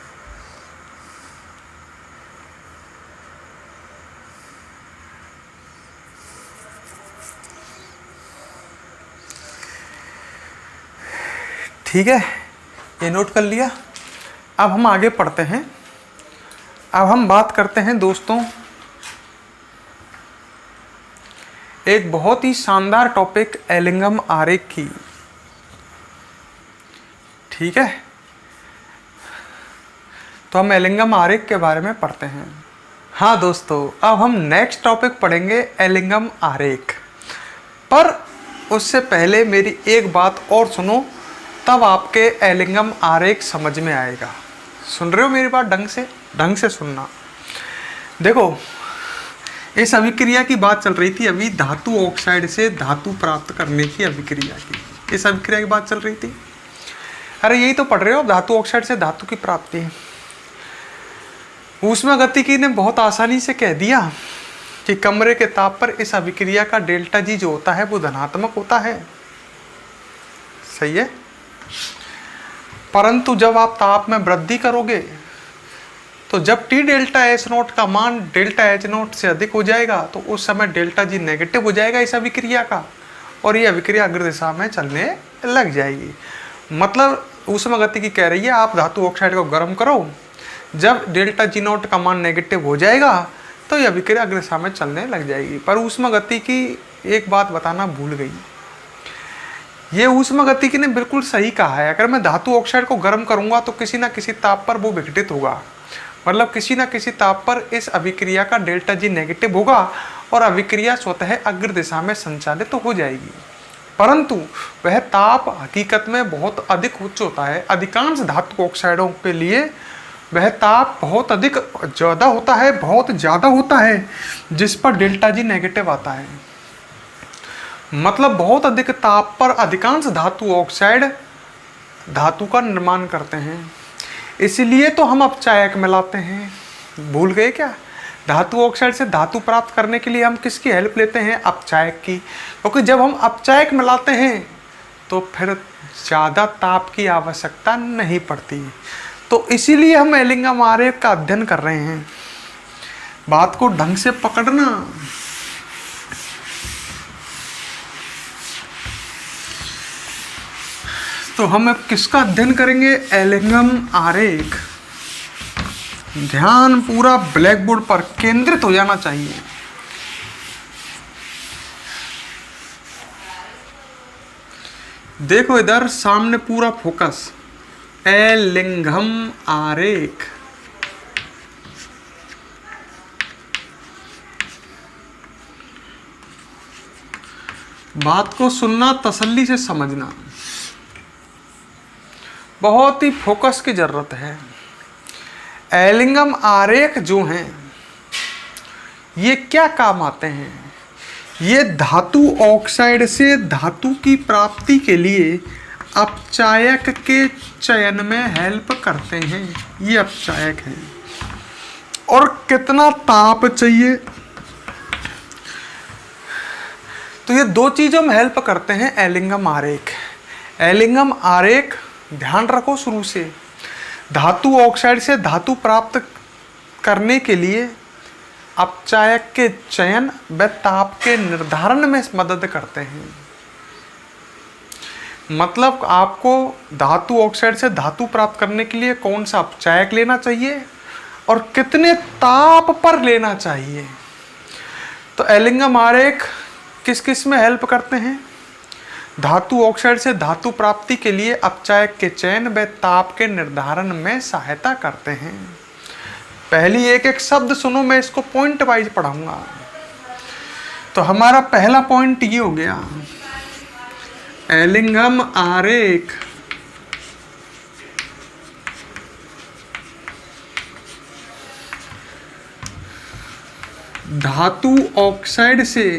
ठीक है, ये नोट कर लिया। अब हम आगे पढ़ते हैं। अब हम बात करते हैं दोस्तों एक बहुत ही शानदार टॉपिक एलिंगम आरेख की। ठीक है, तो हम एलिंगम आरेख के बारे में पढ़ते हैं। हाँ दोस्तों, अब हम नेक्स्ट टॉपिक पढ़ेंगे एलिंगम आरेख। पर उससे पहले मेरी एक बात और सुनो, तब आपके एलिंगम आरेख समझ में आएगा। सुन रहे हो मेरी बात? ढंग से सुनना। देखो, इस अभिक्रिया की बात चल रही थी अभी, धातु ऑक्साइड से धातु प्राप्त करने की अभिक्रिया की। इस अभिक्रिया की बात चल रही थी। अरे यही तो पढ़ रहे हो, धातु ऑक्साइड से धातु की प्राप्ति। ऊष्मागतिकी ने बहुत आसानी से कह दिया कि कमरे के ताप पर इस अभिक्रिया का डेल्टा जी जो होता है वो धनात्मक होता है। सही है। परंतु जब आप ताप में वृद्धि करोगे तो जब टी डेल्टा एच नोट का मान डेल्टा एच नोट से अधिक हो जाएगा तो उस समय डेल्टा जी नेगेटिव हो जाएगा इस अभिक्रिया का, और ये अभिक्रिया अग्र दिशा में चलने लग जाएगी। मतलब ऊष्मागतिकी कह रही है आप धातु ऑक्साइड को गर्म करो, जब डेल्टा जी नोट का मान नेगेटिव हो जाएगा तो यह अभिक्रिया अग्र दिशा में चलने लग जाएगी। पर ऊष्मागतिकी एक बात बताना भूल गई। ये ऊष्मागतिकी ने बिल्कुल सही कहा है, अगर मैं धातु ऑक्साइड को गर्म करूंगा तो किसी ना किसी ताप पर वो विघटित होगा। मतलब किसी ना किसी ताप पर इस अभिक्रिया का डेल्टा जी नेगेटिव होगा और अभिक्रिया स्वतः अग्र दिशा में संचालित तो हो जाएगी। परंतु वह ताप हकीकत में बहुत अधिक उच्च होता है। अधिकांश धातु ऑक्साइडों के लिए वह ताप बहुत अधिक ज़्यादा होता है, बहुत ज़्यादा होता है, जिस पर डेल्टा जी नेगेटिव आता है। मतलब बहुत अधिक ताप पर अधिकांश धातु ऑक्साइड धातु का निर्माण करते हैं। इसलिए तो हम अपचायक मिलाते हैं। भूल गए क्या? धातु ऑक्साइड से धातु प्राप्त करने के लिए हम किसकी हेल्प लेते हैं? अपचायक की। क्योंकि जब हम अपचायक मिलाते हैं तो फिर ज़्यादा ताप की आवश्यकता नहीं पड़ती। तो इसीलिए हम एलिंगम आरेख का अध्ययन कर रहे हैं। बात को ढंग से पकड़ना। तो हम अब किसका अध्ययन करेंगे? एलिंगम आरेख। ध्यान पूरा ब्लैक बोर्ड पर केंद्रित हो जाना चाहिए। देखो इधर सामने पूरा फोकस। एलिंगम आरेख। बात को सुनना, तसल्ली से समझना, बहुत ही फोकस की जरूरत है। एलिंगम आरेख जो हैं ये क्या काम आते हैं? ये धातु ऑक्साइड से धातु की प्राप्ति के लिए अपचायक के चयन में हेल्प करते हैं। ये अपचायक हैं। और कितना ताप चाहिए? तो ये दो चीज़ों में हेल्प करते हैं एलिंगम आरेख। एलिंगम आरेख ध्यान रखो शुरू से, धातु ऑक्साइड से धातु प्राप्त करने के लिए अपचायक के चयन व ताप के निर्धारण में मदद करते हैं। मतलब आपको धातु ऑक्साइड से धातु प्राप्त करने के लिए कौन सा अपचायक लेना चाहिए और कितने ताप पर लेना चाहिए। तो एलिंगम आरेख किस किस में हेल्प करते हैं? धातु ऑक्साइड से धातु प्राप्ति के लिए अपचायक के चयन व ताप के निर्धारण में सहायता करते हैं। पहली एक एक शब्द सुनो, मैं इसको पॉइंट वाइज पढ़ाऊंगा। तो हमारा पहला पॉइंट ये हो गया, एलिंगम आरेख धातु ऑक्साइड से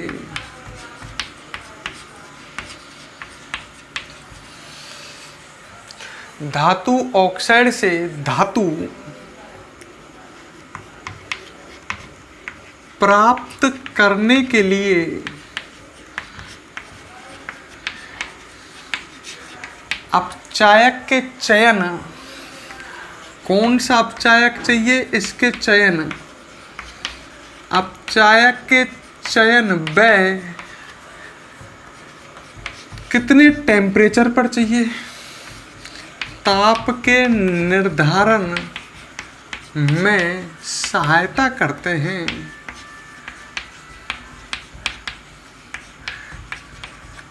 धातु प्राप्त करने के लिए अपचायक के चयन, कौन सा अपचायक चाहिए इसके चयन, अपचायक के चयन व कितने टेम्परेचर पर चाहिए, ताप के निर्धारण में सहायता करते हैं।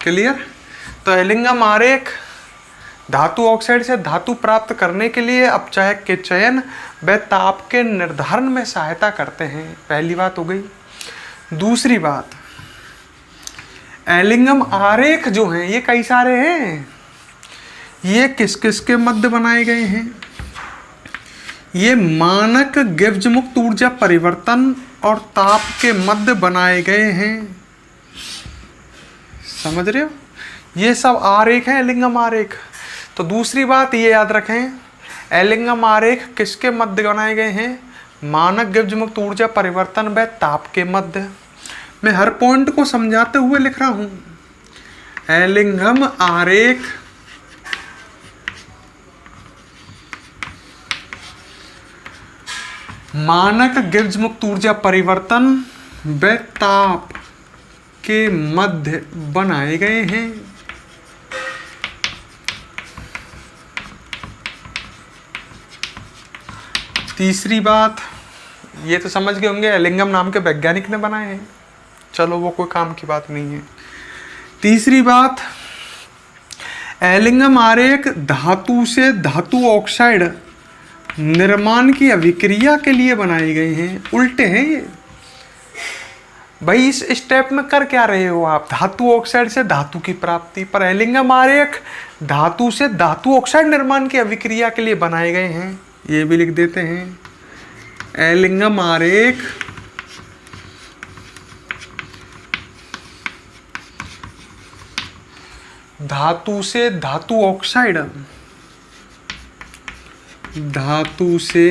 क्लियर? तो एलिंगम आरेख धातु ऑक्साइड से धातु प्राप्त करने के लिए अपचायक के चयन व ताप के निर्धारण में सहायता करते हैं। पहली बात हो गई। दूसरी बात, एलिंगम आरेख जो हैं ये कई सारे हैं, ये किस किस के मध्य बनाए गए हैं? ये मानक गिब्स मुक्त ऊर्जा परिवर्तन और ताप के मध्य बनाए गए हैं। समझ रहे हो? ये सब आरेख हैं, एलिंगम आरेख। तो दूसरी बात ये याद रखें, एलिंगम आरेख किसके मध्य बनाए गए हैं? मानक गिब्स मुक्त ऊर्जा परिवर्तन व ताप के मध्य। मैं हर पॉइंट को समझाते हुए लिख रहा हूं। एलिंगम आरेख मानक गिब्स मुक्त ऊर्जा परिवर्तन व ताप के मध्य बनाए गए हैं। तीसरी बात, ये तो समझ गए होंगे, एलिंगम नाम के वैज्ञानिक ने बनाए हैं। चलो वो कोई काम की बात नहीं है। तीसरी बात, एलिंगम आरेख धातु से धातु ऑक्साइड निर्माण की अभिक्रिया के लिए बनाए गए हैं। उल्टे हैं ये भाई। इस स्टेप में कर क्या रहे हो आप? धातु ऑक्साइड से धातु की प्राप्ति, पर एलिंगम आरेख धातु से धातु ऑक्साइड निर्माण की अभिक्रिया के लिए बनाए गए हैं। ये भी लिख देते हैं। एलिंगम आरेख धातु से धातु ऑक्साइड, धातु से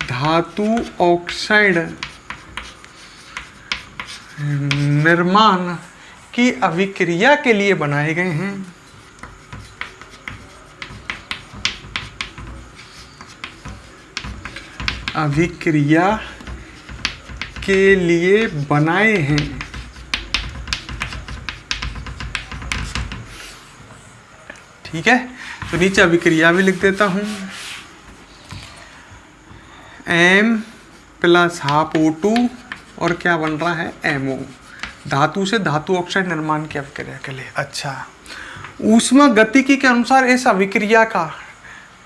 धातु ऑक्साइड निर्माण की अभिक्रिया के लिए बनाए गए हैं। अभिक्रिया के लिए बनाए हैं। ठीक है, तो नीचे अभिक्रिया भी लिख देता हूं। M + ½ और क्या बन रहा है? MO। धातु से धातु ऑक्साइड निर्माण की अभिक्रिया के लिए। अच्छा, ऊष्मा गतिकी के अनुसार इस अभिक्रिया का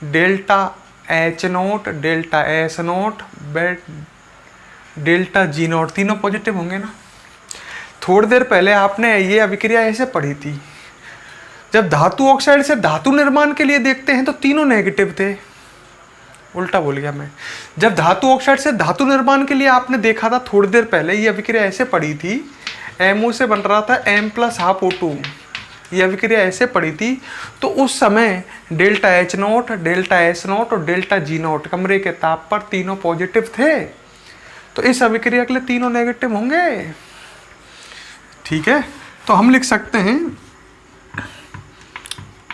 डेल्टा H0, डेल्टा S0 व डेल्टा G0 तीनों पॉजिटिव होंगे ना। थोड़ी देर पहले आपने ये अभिक्रिया ऐसे पढ़ी थी, जब धातु ऑक्साइड से धातु निर्माण के लिए देखते हैं तो तीनों नेगेटिव थे। उल्टा बोल गया मैं। जब धातु ऑक्साइड से धातु निर्माण के लिए आपने देखा था थोड़ी देर पहले, ये अभिक्रिया ऐसे पड़ी थी, MO से बन रहा था M + ½ ये अभिक्रिया ऐसे पड़ी थी। तो उस समय डेल्टा H0, डेल्टा S0 और डेल्टा G0 कमरे के ताप पर तीनों पॉजिटिव थे। तो इस अभिक्रिया के लिए तीनों नेगेटिव होंगे। ठीक है, तो हम लिख सकते हैं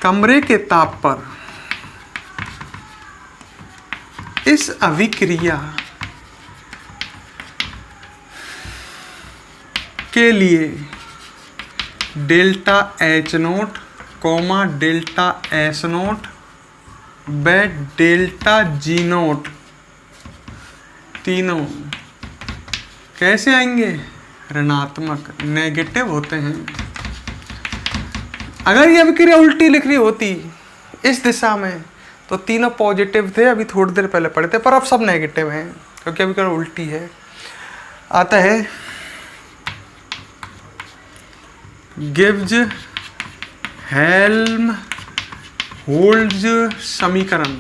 कमरे के ताप पर इस अभिक्रिया के लिए डेल्टा H0, डेल्टा S0 व डेल्टा G0 तीनों कैसे आएंगे? ऋणात्मक, नेगेटिव होते हैं। अगर ये अभिक्रिया उल्टी लिख रही होती इस दिशा में तो तीनों पॉजिटिव थे, अभी थोड़ी देर पहले पढ़े थे, पर अब सब नेगेटिव हैं क्योंकि अभिक्रिया उल्टी है। आता है गिब्स हेल्महोल्ट्ज समीकरण।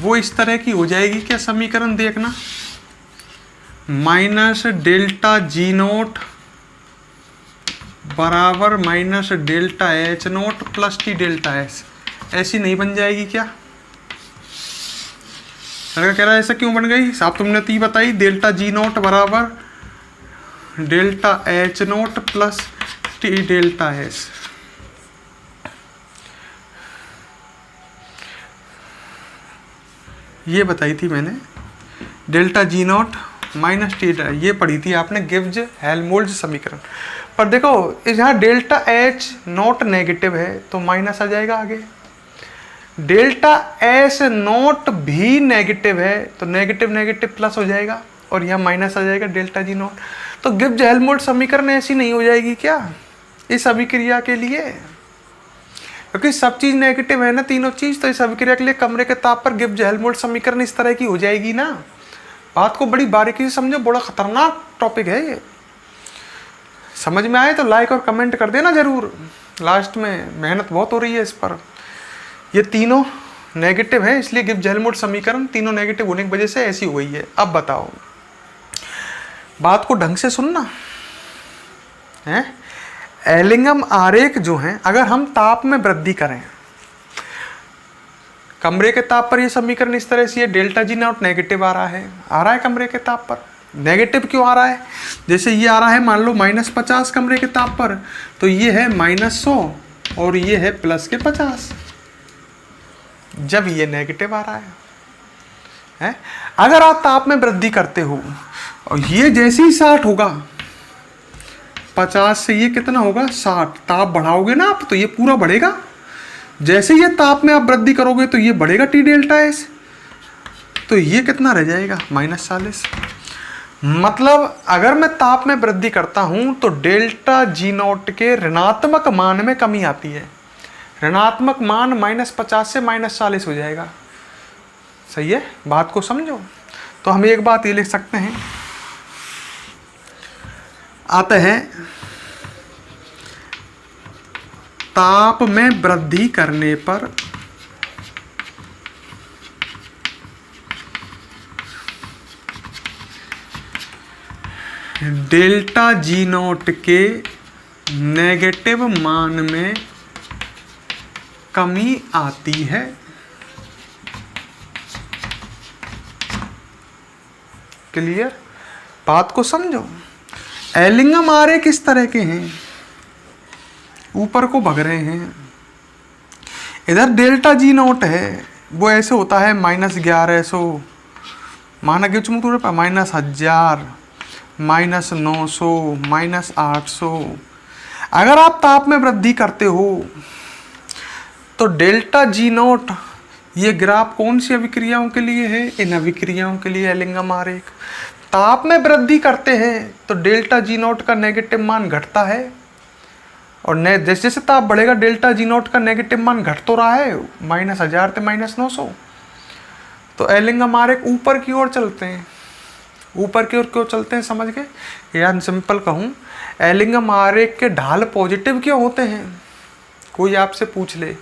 वो इस तरह की हो जाएगी क्या समीकरण? देखना, माइनस डेल्टा G0 बराबर minus delta H0 plus T delta S। ऐसी नहीं बन जाएगी क्या? लड़का कह रहा है ऐसा क्यों बन गई साहब? तुमने तो बताई डेल्टा G0 बराबर delta H0 plus T delta S। ये बताई थी मैंने, डेल्टा G0 माइनस T, ये पढ़ी थी आपने गिब्स हेल्महोल्ट्ज समीकरण। पर देखो यहाँ डेल्टा H0 नेगेटिव है तो माइनस आ जाएगा आगे, डेल्टा S0 भी नेगेटिव है तो नेगेटिव नेगेटिव प्लस हो जाएगा और यहाँ माइनस आ जाएगा डेल्टा G0। तो गिब्स हेल्महोल्ट्ज समीकरण ऐसी नहीं हो जाएगी क्या इस अभिक्रिया के लिए? क्योंकि सब चीज नेगेटिव है ना, तीनों चीज, तो इस अभिक्रिया के लिए कमरे के ताप पर गिब्स हेल्महोल्ट्ज समीकरण इस तरह की हो जाएगी ना। बात को बड़ी बारीकी से समझो, बड़ा खतरनाक टॉपिक है ये। समझ में आए तो लाइक और कमेंट कर देना जरूर, लास्ट में मेहनत बहुत हो रही है इस पर। ये तीनों नेगेटिव है, इसलिए गिब्स हेल्महोल्ट्ज समीकरण तीनों नेगेटिव होने की वजह से ऐसी हो गई है। अब बताओ, बात को ढंग से सुनना है। एलिंगम आरेख जो है, अगर हम ताप में वृद्धि करें, कमरे के ताप पर ये समीकरण इस तरह से, डेल्टा जी नॉट नेगेटिव आ रहा है कमरे के ताप पर। नेगेटिव क्यों आ रहा है? जैसे ये आ रहा है मान लो -50 कमरे के ताप पर, तो ये है -100 और ये है +50, जब ये नेगेटिव आ रहा है। अगर आप ताप में वृद्धि करते हो और ये जैसे ही 60 होगा, 50 से ये कितना होगा 60, ताप बढ़ाओगे ना आप तो ये पूरा बढ़ेगा। जैसे ये ताप में आप वृद्धि करोगे तो ये बढ़ेगा टी डेल्टा एस, तो ये कितना रह जाएगा -40। मतलब अगर मैं ताप में वृद्धि करता हूं तो डेल्टा जी नॉट के ऋणात्मक मान में कमी आती है। ऋणात्मक मान -50 से -40 हो जाएगा। सही है, बात को समझो। तो हम एक बात ये लिख सकते हैं, आते हैं ताप में वृद्धि करने पर डेल्टा जी नॉट के नेगेटिव मान में कमी आती है। क्लियर? बात को समझो। एलिंगम आरेख किस तरह के हैं, ऊपर को भग रहे हैं। इधर डेल्टा जी नॉट है, वो ऐसे होता है -1100, माना कि -1000, -900, -800। अगर आप ताप में वृद्धि करते हो तो डेल्टा जी नॉट, ये ग्राफ कौन सी अभिक्रियाओं के लिए है? इन अभिक्रियाओं के लिए एलिंगम आरेख। ताप में वृद्धि करते हैं तो डेल्टा जी नॉट का नेगेटिव मान घटता है, और जैसे जैसे ताप बढ़ेगा डेल्टा जी नॉट का नेगेटिव मान घट तो रहा है, -1000 से -900। तो एलिंगम आरेख ऊपर की ओर चलते हैं। ऊपर की ओर क्यों चलते हैं समझ गए? या सिंपल कहूँ, एलिंगम आरेख के ढाल पॉजिटिव क्यों होते हैं? कोई आपसे पूछ ले,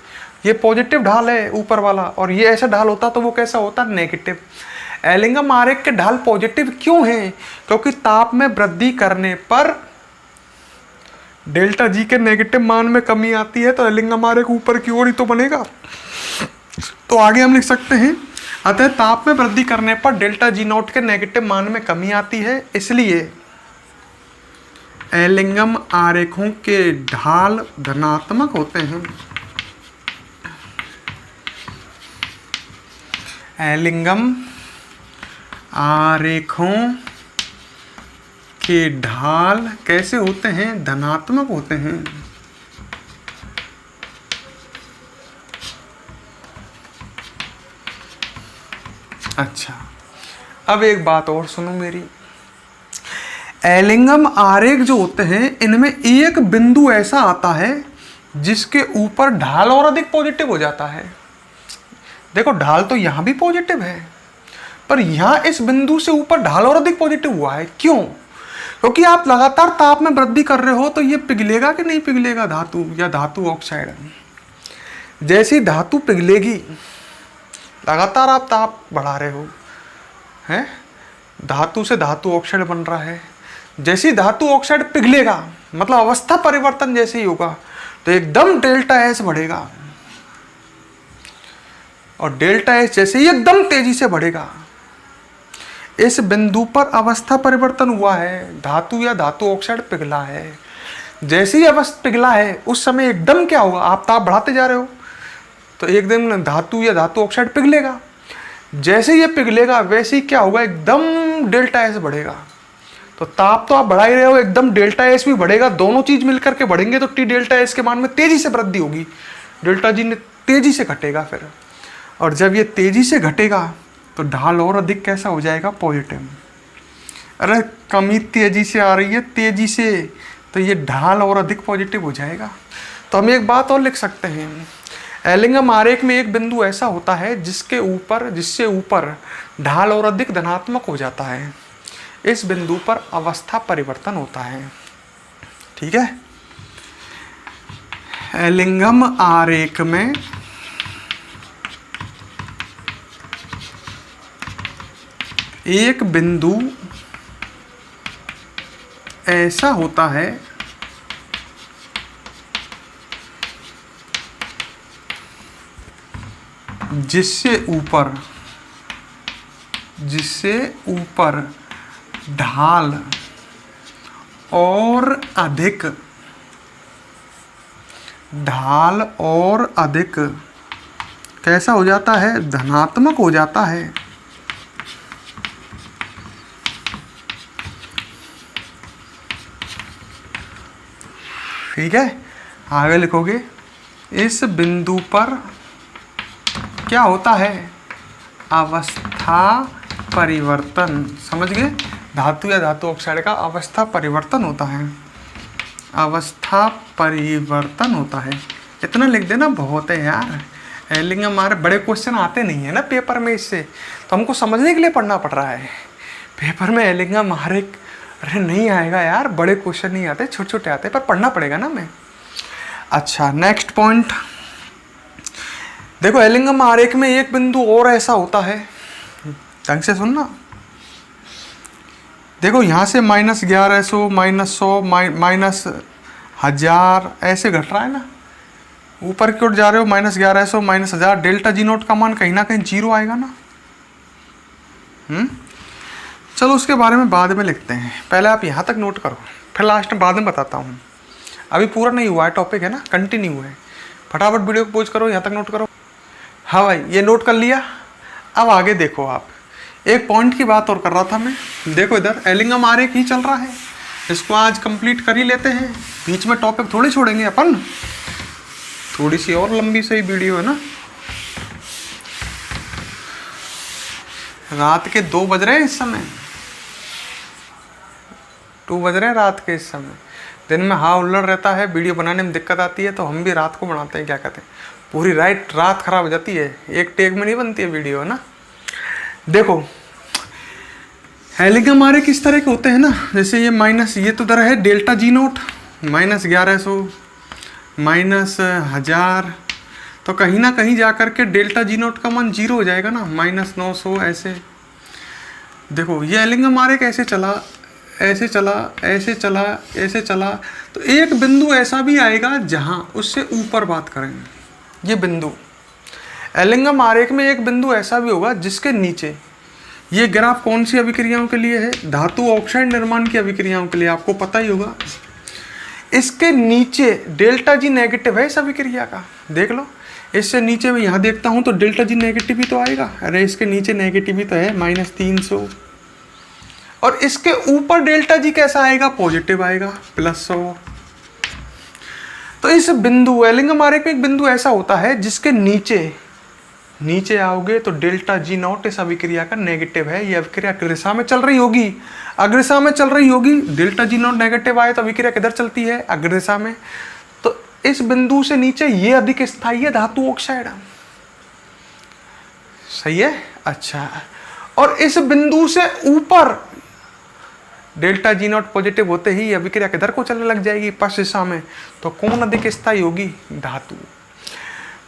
ये पॉजिटिव ढाल है ऊपर वाला, और ये ऐसा ढाल होता तो वो कैसा होता? नेगेटिव। एलिंगम आरेख के ढाल पॉजिटिव क्यों हैं? क्योंकि ताप में वृद्धि करने पर डेल्टा जी के नेगेटिव मान में कमी आती है, तो एलिंगम आरेख ऊपर की ओर ही तो बनेगा। तो आगे हम लिख सकते हैं, अतः ताप में वृद्धि करने पर डेल्टा जी नॉट के नेगेटिव मान में कमी आती है, इसलिए एलिंगम आरेखों के ढाल धनात्मक होते हैं। एलिंगम आरेखों के ढाल कैसे होते हैं? धनात्मक होते हैं। अच्छा, अब एक बात और सुनो मेरी। एलिंगम आरेख जो होते हैं, इनमें एक बिंदु ऐसा आता है जिसके ऊपर ढाल और अधिक पॉजिटिव हो जाता है। देखो, ढाल तो यहां भी पॉजिटिव है, पर यहां इस बिंदु से ऊपर ढाल और अधिक पॉजिटिव हुआ है। क्यों? क्योंकि आप लगातार ताप में वृद्धि कर रहे हो, तो ये पिघलेगा कि नहीं पिघलेगा धातु या धातु ऑक्साइड। जैसी धातु पिघलेगी, लगातार आप ताप बढ़ा रहे हो, हैं, धातु से धातु ऑक्साइड बन रहा है। जैसी धातु ऑक्साइड पिघलेगा, मतलब अवस्था परिवर्तन जैसे ही होगा, तो एकदम डेल्टा एस बढ़ेगा, और डेल्टा एस जैसे ही एकदम तेजी से बढ़ेगा। इस बिंदु पर अवस्था परिवर्तन हुआ है, धातु या धातु ऑक्साइड पिघला है। जैसे ही अवस्था पिघला है, उस समय एकदम क्या होगा? आप ताप बढ़ाते जा रहे हो, तो एकदम धातु या धातु ऑक्साइड पिघलेगा। जैसे ये पिघलेगा, वैसे ही क्या होगा? एकदम डेल्टा एस बढ़ेगा। तो ताप तो आप बढ़ा ही रहे हो, एकदम डेल्टा एस भी बढ़ेगा। दोनों चीज मिलकर के बढ़ेंगे तो टी डेल्टा एस के मान में तेजी से वृद्धि होगी, डेल्टा जी ने तेजी से घटेगा फिर। और जब ये तेजी से घटेगा तो ढाल और अधिक कैसा हो जाएगा? पॉजिटिव। अरे कमी तेजी से आ रही है, तेजी से, तो ये ढाल और अधिक पॉजिटिव हो जाएगा। तो हम एक बात और लिख सकते हैं, एलिंगम आरेख में एक बिंदु ऐसा होता है जिससे ऊपर ढाल और अधिक धनात्मक हो जाता है। इस बिंदु पर अवस्था परिवर्तन होता है। ठीक है, एलिंगम आरेख में एक बिंदु ऐसा होता है जिससे ऊपर ढाल और अधिक कैसा हो जाता है, धनात्मक हो जाता है। ठीक है, आगे लिखोगे, इस बिंदु पर क्या होता है, अवस्था परिवर्तन। समझ गए, धातु या धातु ऑक्साइड का अवस्था परिवर्तन होता है, अवस्था परिवर्तन होता है। इतना लिख देना बहुत है यार। एलिंगम हमारे बड़े क्वेश्चन आते नहीं है ना पेपर में, इससे तो हमको समझने के लिए पढ़ना पड़ रहा है। पेपर में एलिंगम हमारे अरे नहीं आएगा यार, बड़े क्वेश्चन नहीं आते, छोटे छोटे आते, पर पढ़ना पड़ेगा ना मैं। अच्छा, नेक्स्ट पॉइंट देखो, एलिंगम आरेख में एक बिंदु और ऐसा होता है, ढंग से सुनना। देखो यहाँ से -1100 -100 -1000 ऐसे घट रहा है ना, ऊपर की ओर जा रहे हो, -1100 -1000, डेल्टा जी नोट का मान कहीं ना कहीं 0 आएगा ना। चलो उसके बारे में बाद में लिखते हैं, पहले आप यहाँ तक नोट करो, फिर लास्ट में बाद में बताता हूँ। अभी पूरा नहीं हुआ है, टॉपिक है ना, कंटिन्यू है। फटाफट वीडियो को पॉज करो, यहाँ तक नोट करो। हाँ भाई, ये नोट कर लिया। अब आगे देखो, आप एक पॉइंट की बात और कर रहा था मैं। देखो इधर एलिंगम आरेख ही चल रहा है, इसको आज कंप्लीट कर ही लेते हैं, बीच में टॉपिक थोड़ी छोड़ेंगे अपन। थोड़ी सी और लंबी सही वीडियो है ना। रात के 2 बज रहे हैं इस समय, 2 बज रहे हैं रात के इस समय। दिन में हाँ उल्लड़ रहता है, वीडियो बनाने में दिक्कत आती है, तो हम भी रात को बनाते हैं। क्या कहते हैं, पूरी रात खराब हो जाती है, एक टेक में नहीं बनती है वीडियो, है ना। देखो एलिंगम आरेख किस तरह के होते हैं ना, जैसे ये माइनस, ये तो दर है डेल्टा जी नोट, -1100 -1000, तो कहीं ना कहीं जा कर के डेल्टा जी नोट का मान 0 हो जाएगा ना, -900 ऐसे। देखो ये एलिंगम आरेख ऐसे चला, ऐसे चला, ऐसे चला, ऐसे चला, तो एक बिंदु ऐसा भी आएगा जहां उससे ऊपर बात करेंगे। ये बिंदु एलिंगम आरेख में एक बिंदु ऐसा भी होगा जिसके नीचे, ये ग्राफ कौन सी अभिक्रियाओं के लिए है, धातु ऑक्साइड निर्माण की अभिक्रियाओं के लिए, आपको पता ही होगा। इसके नीचे डेल्टा जी नेगेटिव है इस अभिक्रिया का, देख लो। इससे नीचे मैं यहाँ देखता हूँ तो डेल्टा जी नेगेटिव भी तो आएगा, अरे इसके नीचे नेगेटिव भी तो है -300, और इसके ऊपर डेल्टा जी कैसा आएगा, पॉजिटिव आएगा, +100। तो इस बिंदु एलिंगम आरेख में एक बिंदु ऐसा होता है जिसके नीचे आओगे तो डेल्टा जी नॉट इस अभिक्रिया का नेगेटिव है। ये अभिक्रिया अग्रदिशा में चल रही होगी, अग्रदिशा में चल रही होगी, डेल्टा जी नॉट नेगेटिव आए तो अभिक्रिया किधर चलती है, अग्रदिशा में। तो इस बिंदु से नीचे ये अधिक स्थायी है धातु ऑक्साइड, सही है। अच्छा, और इस बिंदु से ऊपर डेल्टा जी नॉट पॉजिटिव होते ही अभिक्रिया किधर को चलने लग जाएगी, पश्च दिशा में। तो कौन अधिक स्थायी होगी, धातु।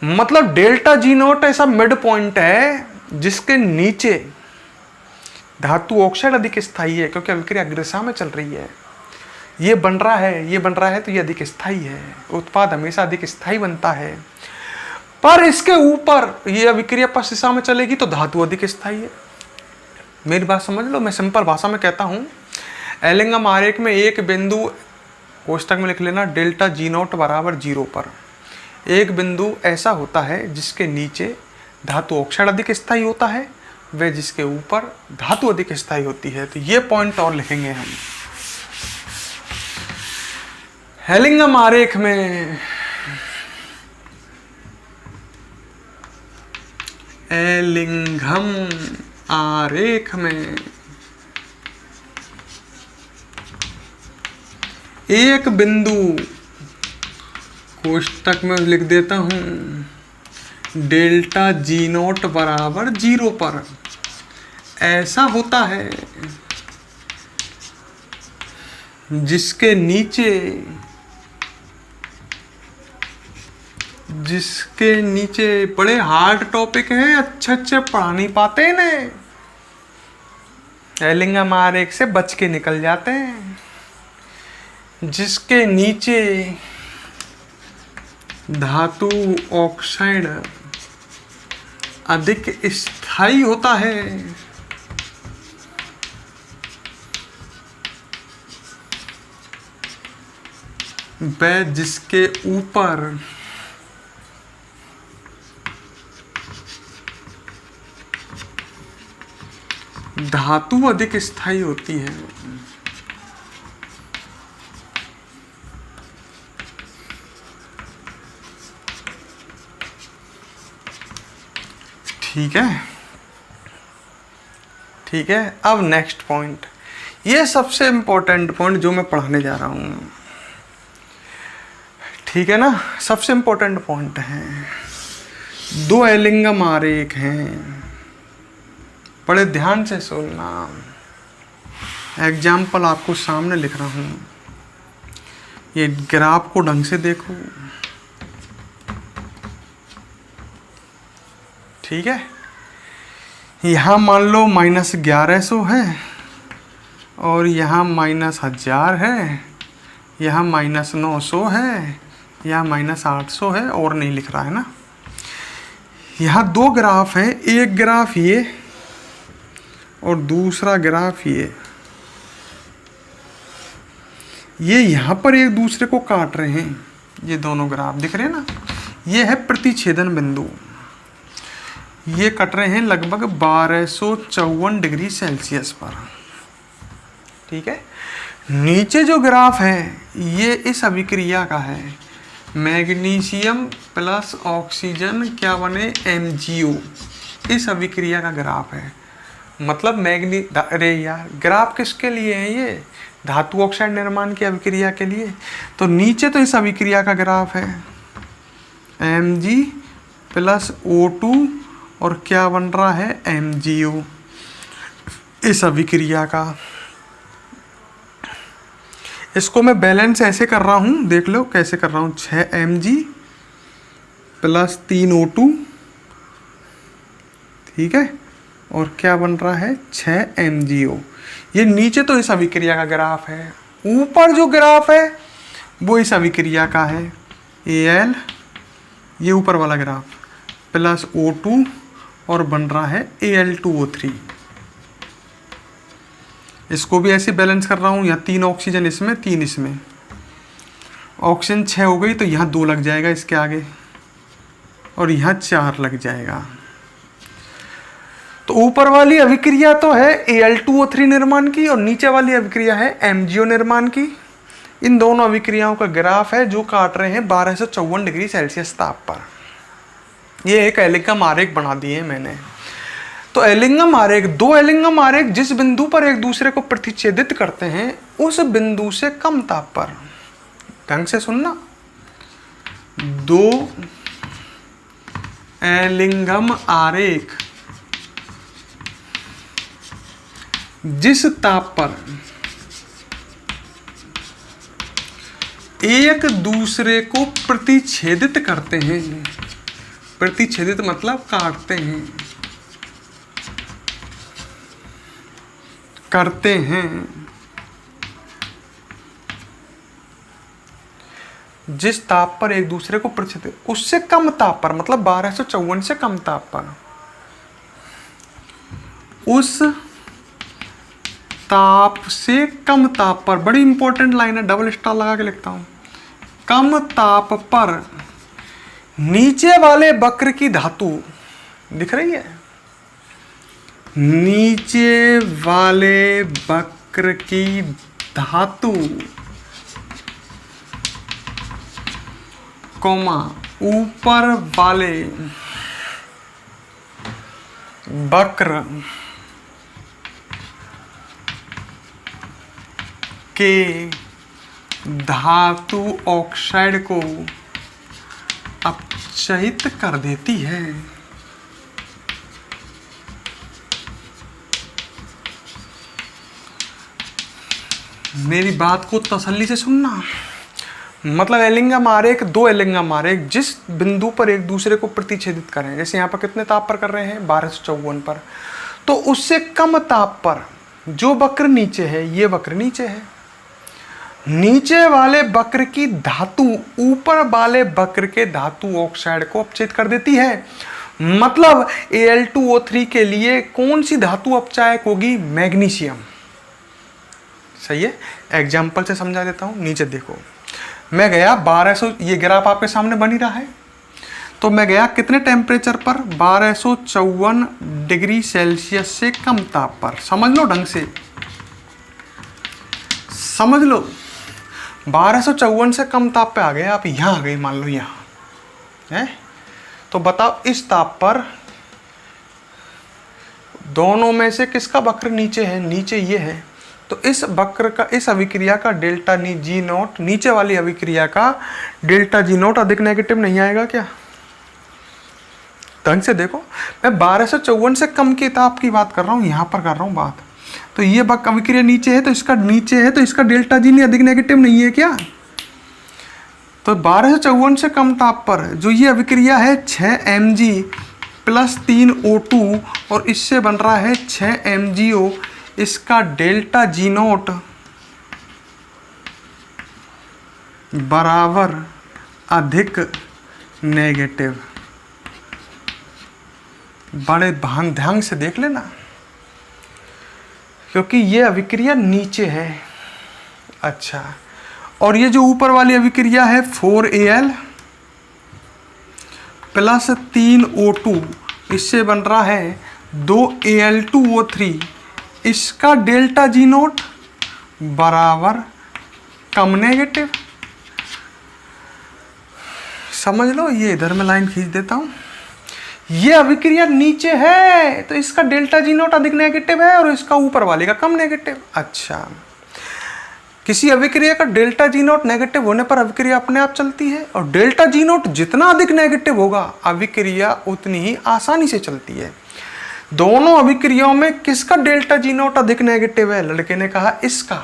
मतलब डेल्टा जी नॉट ऐसा मिड पॉइंट है जिसके नीचे धातु ऑक्साइड अधिक स्थायी है, क्योंकि अभिक्रिया अग्रदिशा में चल रही है। ये बन रहा है तो ये अधिक स्थायी है, उत्पाद हमेशा अधिक स्थायी बनता है। पर इसके ऊपर ये अभिक्रिया पश्च दिशा में चलेगी तो धातु अधिक स्थायी है। मेरी बात समझ लो, मैं सिंपल भाषा में कहता हूँ, एलिंगम आरेख में एक बिंदु, कोष्टक में लिख लेना, डेल्टा जी नॉट बराबर 0 पर एक बिंदु ऐसा होता है जिसके नीचे धातु ऑक्साइड अधिक स्थायी होता है, व जिसके ऊपर धातु अधिक स्थायी होती है। तो ये पॉइंट और लिखेंगे हम। एलिंगम आरेख में एक बिंदु, कोष्टक में लिख देता हूं, डेल्टा जी नॉट बराबर 0 पर। ऐसा होता है जिसके नीचे बड़े हार्ड टॉपिक हैं, अच्छे पढ़ा नहीं पाते ना, एलिंगम आरेख से बच के निकल जाते हैं। जिसके नीचे धातु ऑक्साइड अधिक स्थायी होता है, वह जिसके ऊपर धातु अधिक स्थायी होती है, ठीक है। ठीक है, अब नेक्स्ट पॉइंट, ये सबसे इंपॉर्टेंट पॉइंट जो मैं पढ़ाने जा रहा हूं, ठीक है ना, सबसे इंपॉर्टेंट पॉइंट है। दो एलिंगम आरेख हैं, बड़े ध्यान से सुनना, एग्जाम्पल आपको सामने लिख रहा हूं, ये ग्राफ को ढंग से देखो, ठीक है। यहाँ मान लो -1100 है और यहाँ -1000 है, यहाँ -900 है, यहाँ -800 है, और नहीं लिख रहा है ना। यहाँ दो ग्राफ है, एक ग्राफ ये और दूसरा ग्राफ ये यहाँ पर एक दूसरे को काट रहे हैं, ये दोनों ग्राफ दिख रहे हैं ना। ये है प्रतिच्छेदन बिंदु, ये कट रहे हैं लगभग 1254 डिग्री सेल्सियस पर, ठीक है। नीचे जो ग्राफ है ये इस अभिक्रिया का है, मैग्नीशियम प्लस ऑक्सीजन क्या बने, MgO, इस अभिक्रिया का ग्राफ है। मतलब अरे यार, ग्राफ किसके लिए है ये, धातु ऑक्साइड निर्माण की अभिक्रिया के लिए। तो नीचे तो इस अभिक्रिया का ग्राफ है, Mg प्लस O2 और क्या बन रहा है, MgO, इस अभिक्रिया का। इसको मैं बैलेंस ऐसे कर रहा हूँ, देख लो कैसे कर रहा हूँ, 6 Mg प्लस 3 O2, ठीक है, और क्या बन रहा है, 6 MgO। ये नीचे तो इस अभिक्रिया का ग्राफ है, ऊपर जो ग्राफ है वो इस अभिक्रिया का है, Al, ये ऊपर वाला ग्राफ, प्लस O2 और बन रहा है Al2O3। इसको भी ऐसे बैलेंस कर रहा हूँ, यहाँ 3 ऑक्सीजन इसमें, 3 इसमें, ऑक्सीजन 6 हो गई तो यहाँ 2 लग जाएगा इसके आगे, और यहाँ 4 लग जाएगा। तो ऊपर वाली अभिक्रिया तो है Al2O3 निर्माण की और नीचे वाली अभिक्रिया है MgO निर्माण की। इन दोनों अभिक्रियाओं का ग्राफ है जो काट रहे हैं 1254 डिग्री सेल्सियस ताप पर। ये एक एलिंगम आरेख बना दिए मैंने। तो एलिंगम आरेख, दो एलिंगम आरेख जिस बिंदु पर एक दूसरे को प्रतिच्छेदित करते हैं उस बिंदु से कम ताप पर, ढंग से सुनना, दो एलिंगम आरेख जिस ताप पर एक दूसरे को प्रतिच्छेदित करते हैं, प्रतिच्छेदित मतलब काटते हैं, करते हैं, जिस ताप पर एक दूसरे को प्रतिच्छेदित, उससे कम ताप पर, मतलब 1254 से कम ताप पर, उस ताप से कम ताप पर, बड़ी इंपॉर्टेंट लाइन है, डबल स्टार लगा के लिखता हूं, कम ताप पर नीचे वाले वक्र की धातु दिख रही है, नीचे वाले वक्र की धातु कोमा ऊपर वाले वक्र के धातु ऑक्साइड को अपचयित कर देती है। मेरी बात को तसल्ली से सुनना। मतलब एलिंगम आरेख, दो एलिंगम आरेख जिस बिंदु पर एक दूसरे को प्रतिच्छेदित करें, जैसे यहाँ पर कितने ताप पर कर रहे हैं, 1254 पर, तो उससे कम ताप पर जो वक्र नीचे है, ये वक्र नीचे है, नीचे वाले वक्र की धातु ऊपर वाले वक्र के धातु ऑक्साइड को अपचयित कर देती है। मतलब Al2O3 के लिए कौन सी धातु अपचायक होगी? मैग्नीशियम। सही है, एग्जाम्पल से समझा देता हूं। नीचे देखो, मैं गया 1200, ये ग्राफ आपके सामने बन ही रहा है, तो मैं गया कितने टेम्परेचर पर? 1254 डिग्री सेल्सियस से कम ताप पर। समझ लो ढंग से, समझ लो। 1254 से कम ताप पे आ गए आप, यहाँ आ गए, मान लो यहाँ है। तो बताओ इस ताप पर दोनों में से किसका वक्र नीचे है? नीचे ये है। तो इस वक्र का, इस अभिक्रिया का डेल्टा जी नॉट, नीचे वाली अभिक्रिया का डेल्टा जी नॉट अधिक नेगेटिव नहीं आएगा क्या? ढंग से देखो, मैं 1254 से कम के ताप की बात कर रहा हूँ, यहाँ पर कर रहा हूँ बात। तो ये अभिक्रिया नीचे है, तो इसका नीचे है, तो इसका डेल्टा जी अधिक नेगेटिव नहीं है क्या? तो 1254 से कम ताप पर जो ये अभिक्रिया है 6 Mg प्लस 3 O2 और इससे बन रहा है 6 MgO, इसका डेल्टा जी नॉट बराबर अधिक नेगेटिव। बड़े ध्यान से देख लेना, क्योंकि ये अभिक्रिया नीचे है। अच्छा, और ये जो ऊपर वाली अभिक्रिया है 4Al प्लस 3 O2, इससे बन रहा है 2 Al2O3, इसका डेल्टा जी नॉट बराबर कम नेगेटिव। समझ लो, ये इधर में लाइन खींच देता हूं। ये अभिक्रिया नीचे है, तो इसका डेल्टा जी नॉट अधिक नेगेटिव है और इसका ऊपर वाले का कम नेगेटिव। अच्छा, किसी अभिक्रिया का डेल्टा जी नॉट नेगेटिव होने पर अभिक्रिया अपने आप चलती है, और डेल्टा जी नॉट जितना अधिक नेगेटिव होगा अभिक्रिया उतनी ही आसानी से चलती है। दोनों अभिक्रियाओं में किसका डेल्टा जी नॉट अधिक नेगेटिव है? लड़के ने कहा इसका।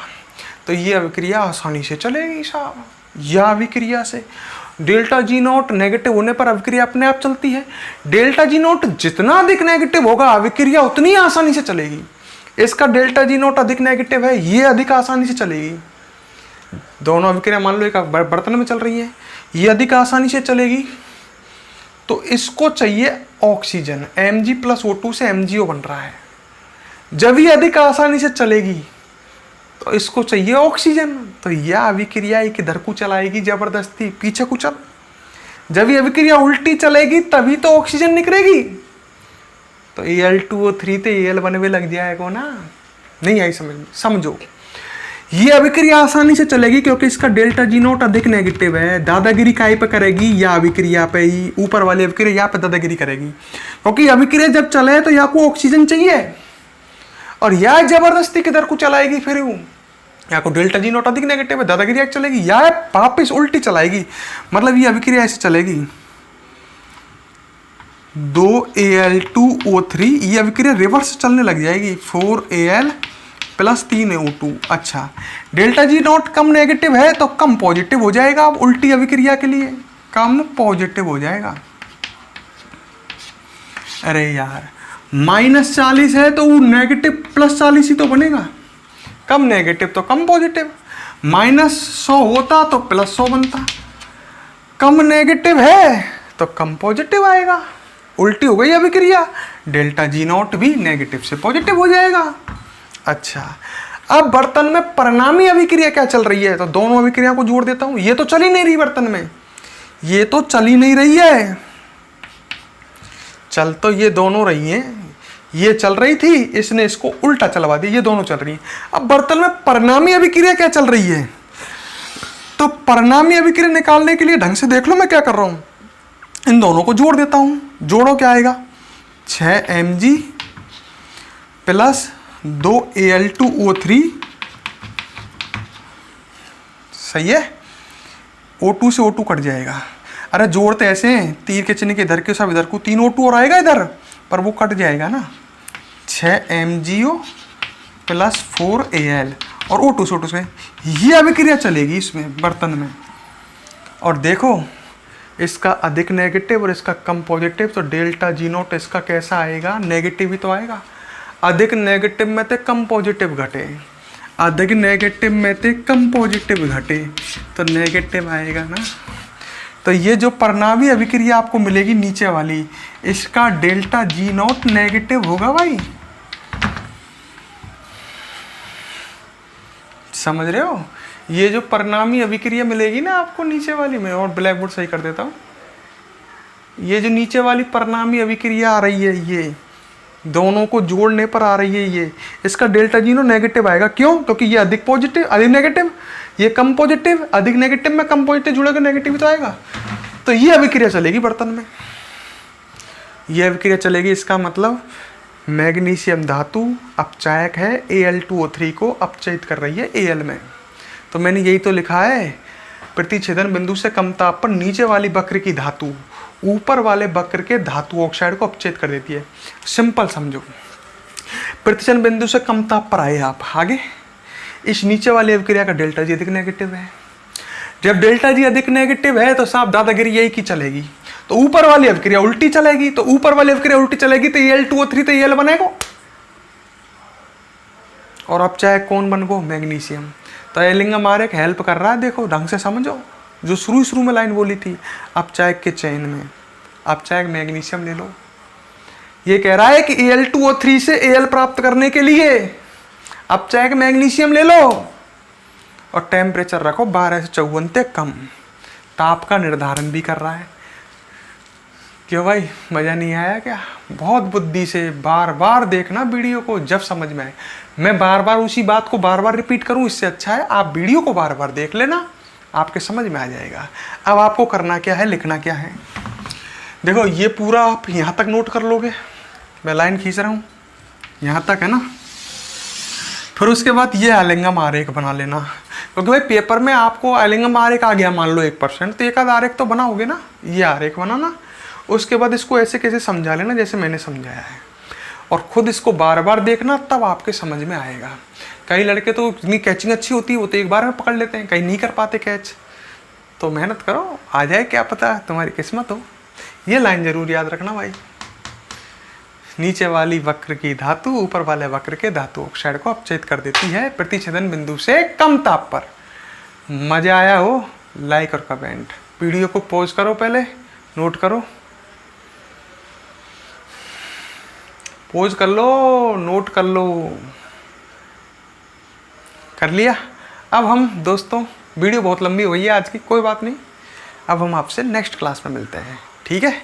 तो ये अभिक्रिया आसानी से चलेगी साहब। यह अभिक्रिया से डेल्टा जी नॉट नेगेटिव होने पर अभिक्रिया अपने आप चलती है। डेल्टा जी नॉट जितना अधिक नेगेटिव होगा अभिक्रिया उतनी आसानी से चलेगी। इसका डेल्टा जी नॉट अधिक नेगेटिव है, ये अधिक आसानी से चलेगी। दोनों अभिक्रिया मान लो एक बर्तन में चल रही है, ये अधिक आसानी से चलेगी। तो इसको चाहिए ऑक्सीजन, Mg प्लस O2 से MgO बन रहा है। जब ये अधिक आसानी से चलेगी तो इसको चाहिए ऑक्सीजन। तो यह अभिक्रिया एक इधर को चलाएगी जबरदस्ती, पीछे को चल। जब ये अभिक्रिया उल्टी चलेगी तभी तो ऑक्सीजन निकलेगी। तो Al2O3 तो Al बनने लग जाएगा ना। नहीं आई समझ में? समझो, ये अभिक्रिया आसानी से चलेगी क्योंकि इसका डेल्टा जी नॉट अधिक नेगेटिव है। दादागिरी काहे पे करेगी? या अभिक्रिया पे ही, ऊपर वाली अभिक्रिया यहाँ पे दादागिरी करेगी, क्योंकि अभिक्रिया जब चले तो यहाँ को ऑक्सीजन चाहिए और यह जबरदस्ती किधर को चलाएगी, फिर यहाँ को डेल्टा जी नॉट अधिक नेगेटिव है, दादागिरी चलेगी, या वापिस उल्टी चलाएगी। मतलब ये अभिक्रिया ऐसे चलेगी, 2Al2O3, ये अभिक्रिया रिवर्स चलने लग जाएगी, 4Al प्लस 3O2। अच्छा, delta G not come negative है तो कम पॉजिटिव हो जाएगा। अब उल्टी अभिक्रिया के लिए कम पॉजिटिव हो जाएगा। अरे यार, -40 है तो वो नेगेटिव +40 ही तो बनेगा। कम नेगेटिव तो कम पॉजिटिव, -100 होता तो +100 बनता। कम नेगेटिव है तो कम पॉजिटिव आएगा। उल्टी हो गई अभिक्रिया, डेल्टा जी नॉट भी नेगेटिव से पॉजिटिव हो जाएगा। अच्छा, अब बर्तन में परिणामी अभिक्रिया क्या चल रही है? तो दोनों अभिक्रिया को जोड़ देता हूं। ये तो चल ही नहीं रही बर्तन में, ये तो चल ही नहीं रही है। चल तो ये दोनों रही हैं, ये चल रही थी, इसने इसको उल्टा चलवा दिया, ये दोनों चल रही हैं। अब बर्तन में परिणामी अभिक्रिया क्या चल रही है? तो परिणामी अभिक्रिया निकालने के लिए ढंग से देख लो मैं क्या कर रहा हूं, इन दोनों को जोड़ देता हूं। जोड़ो, क्या आएगा? 6 Mg प्लस 2 Al2O3, सही है। O2 से O2 कट जाएगा। अरे जोड़ते ऐसे हैं, तीर के चिन्ह के इधर के सब इधर को 3 O2 और आएगा इधर, पर वो कट जाएगा ना। 6 MgO प्लस 4 Al और O2 से O2 से ये अभिक्रिया चलेगी इसमें बर्तन में। और देखो इसका अधिक नेगेटिव और इसका कम पॉजिटिव, तो डेल्टा G नॉट इसका कैसा आएगा, नेगेटिव ही तो आएगा। अधिक नेगेटिव में ते कम पॉजिटिव घटे, अधिक नेगेटिव में ते कम पॉजिटिव घटे, तो नेगेटिव आएगा ना। तो ये जो परिणामी अभिक्रिया आपको मिलेगी नीचे वाली, इसका डेल्टा G नॉट नेगेटिव होगा भाई, समझ रहे हो। ये जो परिणामी अभिक्रिया मिलेगी ना आपको नीचे वाली में, और ब्लैक बोर्ड सही कर देता हूँ, ये जो नीचे वाली परिणामी अभिक्रिया आ रही है, ये दोनों को जोड़ने पर आ रही है, ये इसका डेल्टा G नॉट नेगेटिव आएगा। क्यों? क्योंकि ये अधिक पॉजिटिव अधिक नेगेटिव, ये कम पॉजिटिव, अधिक नेगेटिव में कम पॉजिटिव जुड़ेगा, नेगेटिव तो आएगा। तो ये अभिक्रिया चलेगी बर्तन में, ये अभिक्रिया चलेगी। इसका मतलब मैग्नीशियम धातु अपचायक है, Al2O3 को अपचयित कर रही है Al में। तो मैंने यही तो लिखा है, प्रतिच्छेदन बिंदु से कम ताप पर नीचे वाली वक्र की धातु ऊपर वाले वक्र के धातु ऑक्साइड को अपचयित कर देती है। सिंपल समझो, प्रतिच्छेदन बिंदु से कम ताप पर आए आप आगे, इस नीचे वाली अभिक्रिया का डेल्टा G अधिक नेगेटिव है। जब डेल्टा G अधिक नेगेटिव है तो साफ दादागिरी यही की चलेगी, तो ऊपर वाली अभिक्रिया उल्टी चलेगी, तो ऊपर वाली अभिक्रिया उल्टी चलेगी तो Al2O3 तो Al बनेगा, और अपचायक कौन बन गो, मैग्नीशियम। तो एलिंगम आरेख हेल्प कर रहा है, देखो ढंग से समझो, जो शुरू में लाइन बोली थी अपचायक के चयन में, अपचायक मैग्नीशियम ले लो। ये कह रहा है कि Al2O3 से Al प्राप्त करने के लिए अपचायक मैग्नीशियम ले लो, और टेम्परेचर रखो 12 से 54 तक कम। ताप का निर्धारण भी कर रहा है। क्यों भाई, मज़ा नहीं आया क्या? बहुत बुद्धि से बार बार देखना वीडियो को, जब समझ में आए। मैं बार बार उसी बात को बार बार रिपीट करूं, इससे अच्छा है आप वीडियो को बार बार देख लेना, आपके समझ में आ जाएगा। अब आपको करना क्या है, लिखना क्या है। देखो ये पूरा आप यहाँ तक नोट कर लोगे, मैं लाइन खींच रहा हूँ यहाँ तक, है ना। फिर उसके बाद ये एलिंगम आरेख बना लेना, क्योंकि भाई पेपर में आपको एलिंगम आरेख आ गया मान लो 1%, तो एक आध आरेख तो बनाओगे ना, ये आरेख बनाना। उसके बाद इसको ऐसे कैसे समझा लेना जैसे मैंने समझाया है, और खुद इसको बार बार देखना, तब आपके समझ में आएगा। कई लड़के तो इतनी कैचिंग अच्छी होती है, वो तो एक बार में पकड़ लेते हैं, कई नहीं कर पाते कैच। तो मेहनत करो, आ जाए, क्या पता तुम्हारी किस्मत हो। ये लाइन जरूर याद रखना भाई, नीचे वाली वक्र की धातु ऊपर वाले वक्र के धातु ऑक्साइड को अपचयित कर देती है प्रतिच्छेदन बिंदु से कम ताप पर। मजा आया हो, लाइक और कमेंट। वीडियो को पॉज करो, पहले नोट करो, पॉज कर लो, नोट कर लो। कर लिया? अब हम दोस्तों, वीडियो बहुत लंबी हुई है आज की, कोई बात नहीं, अब हम आपसे नेक्स्ट क्लास में मिलते हैं, ठीक है।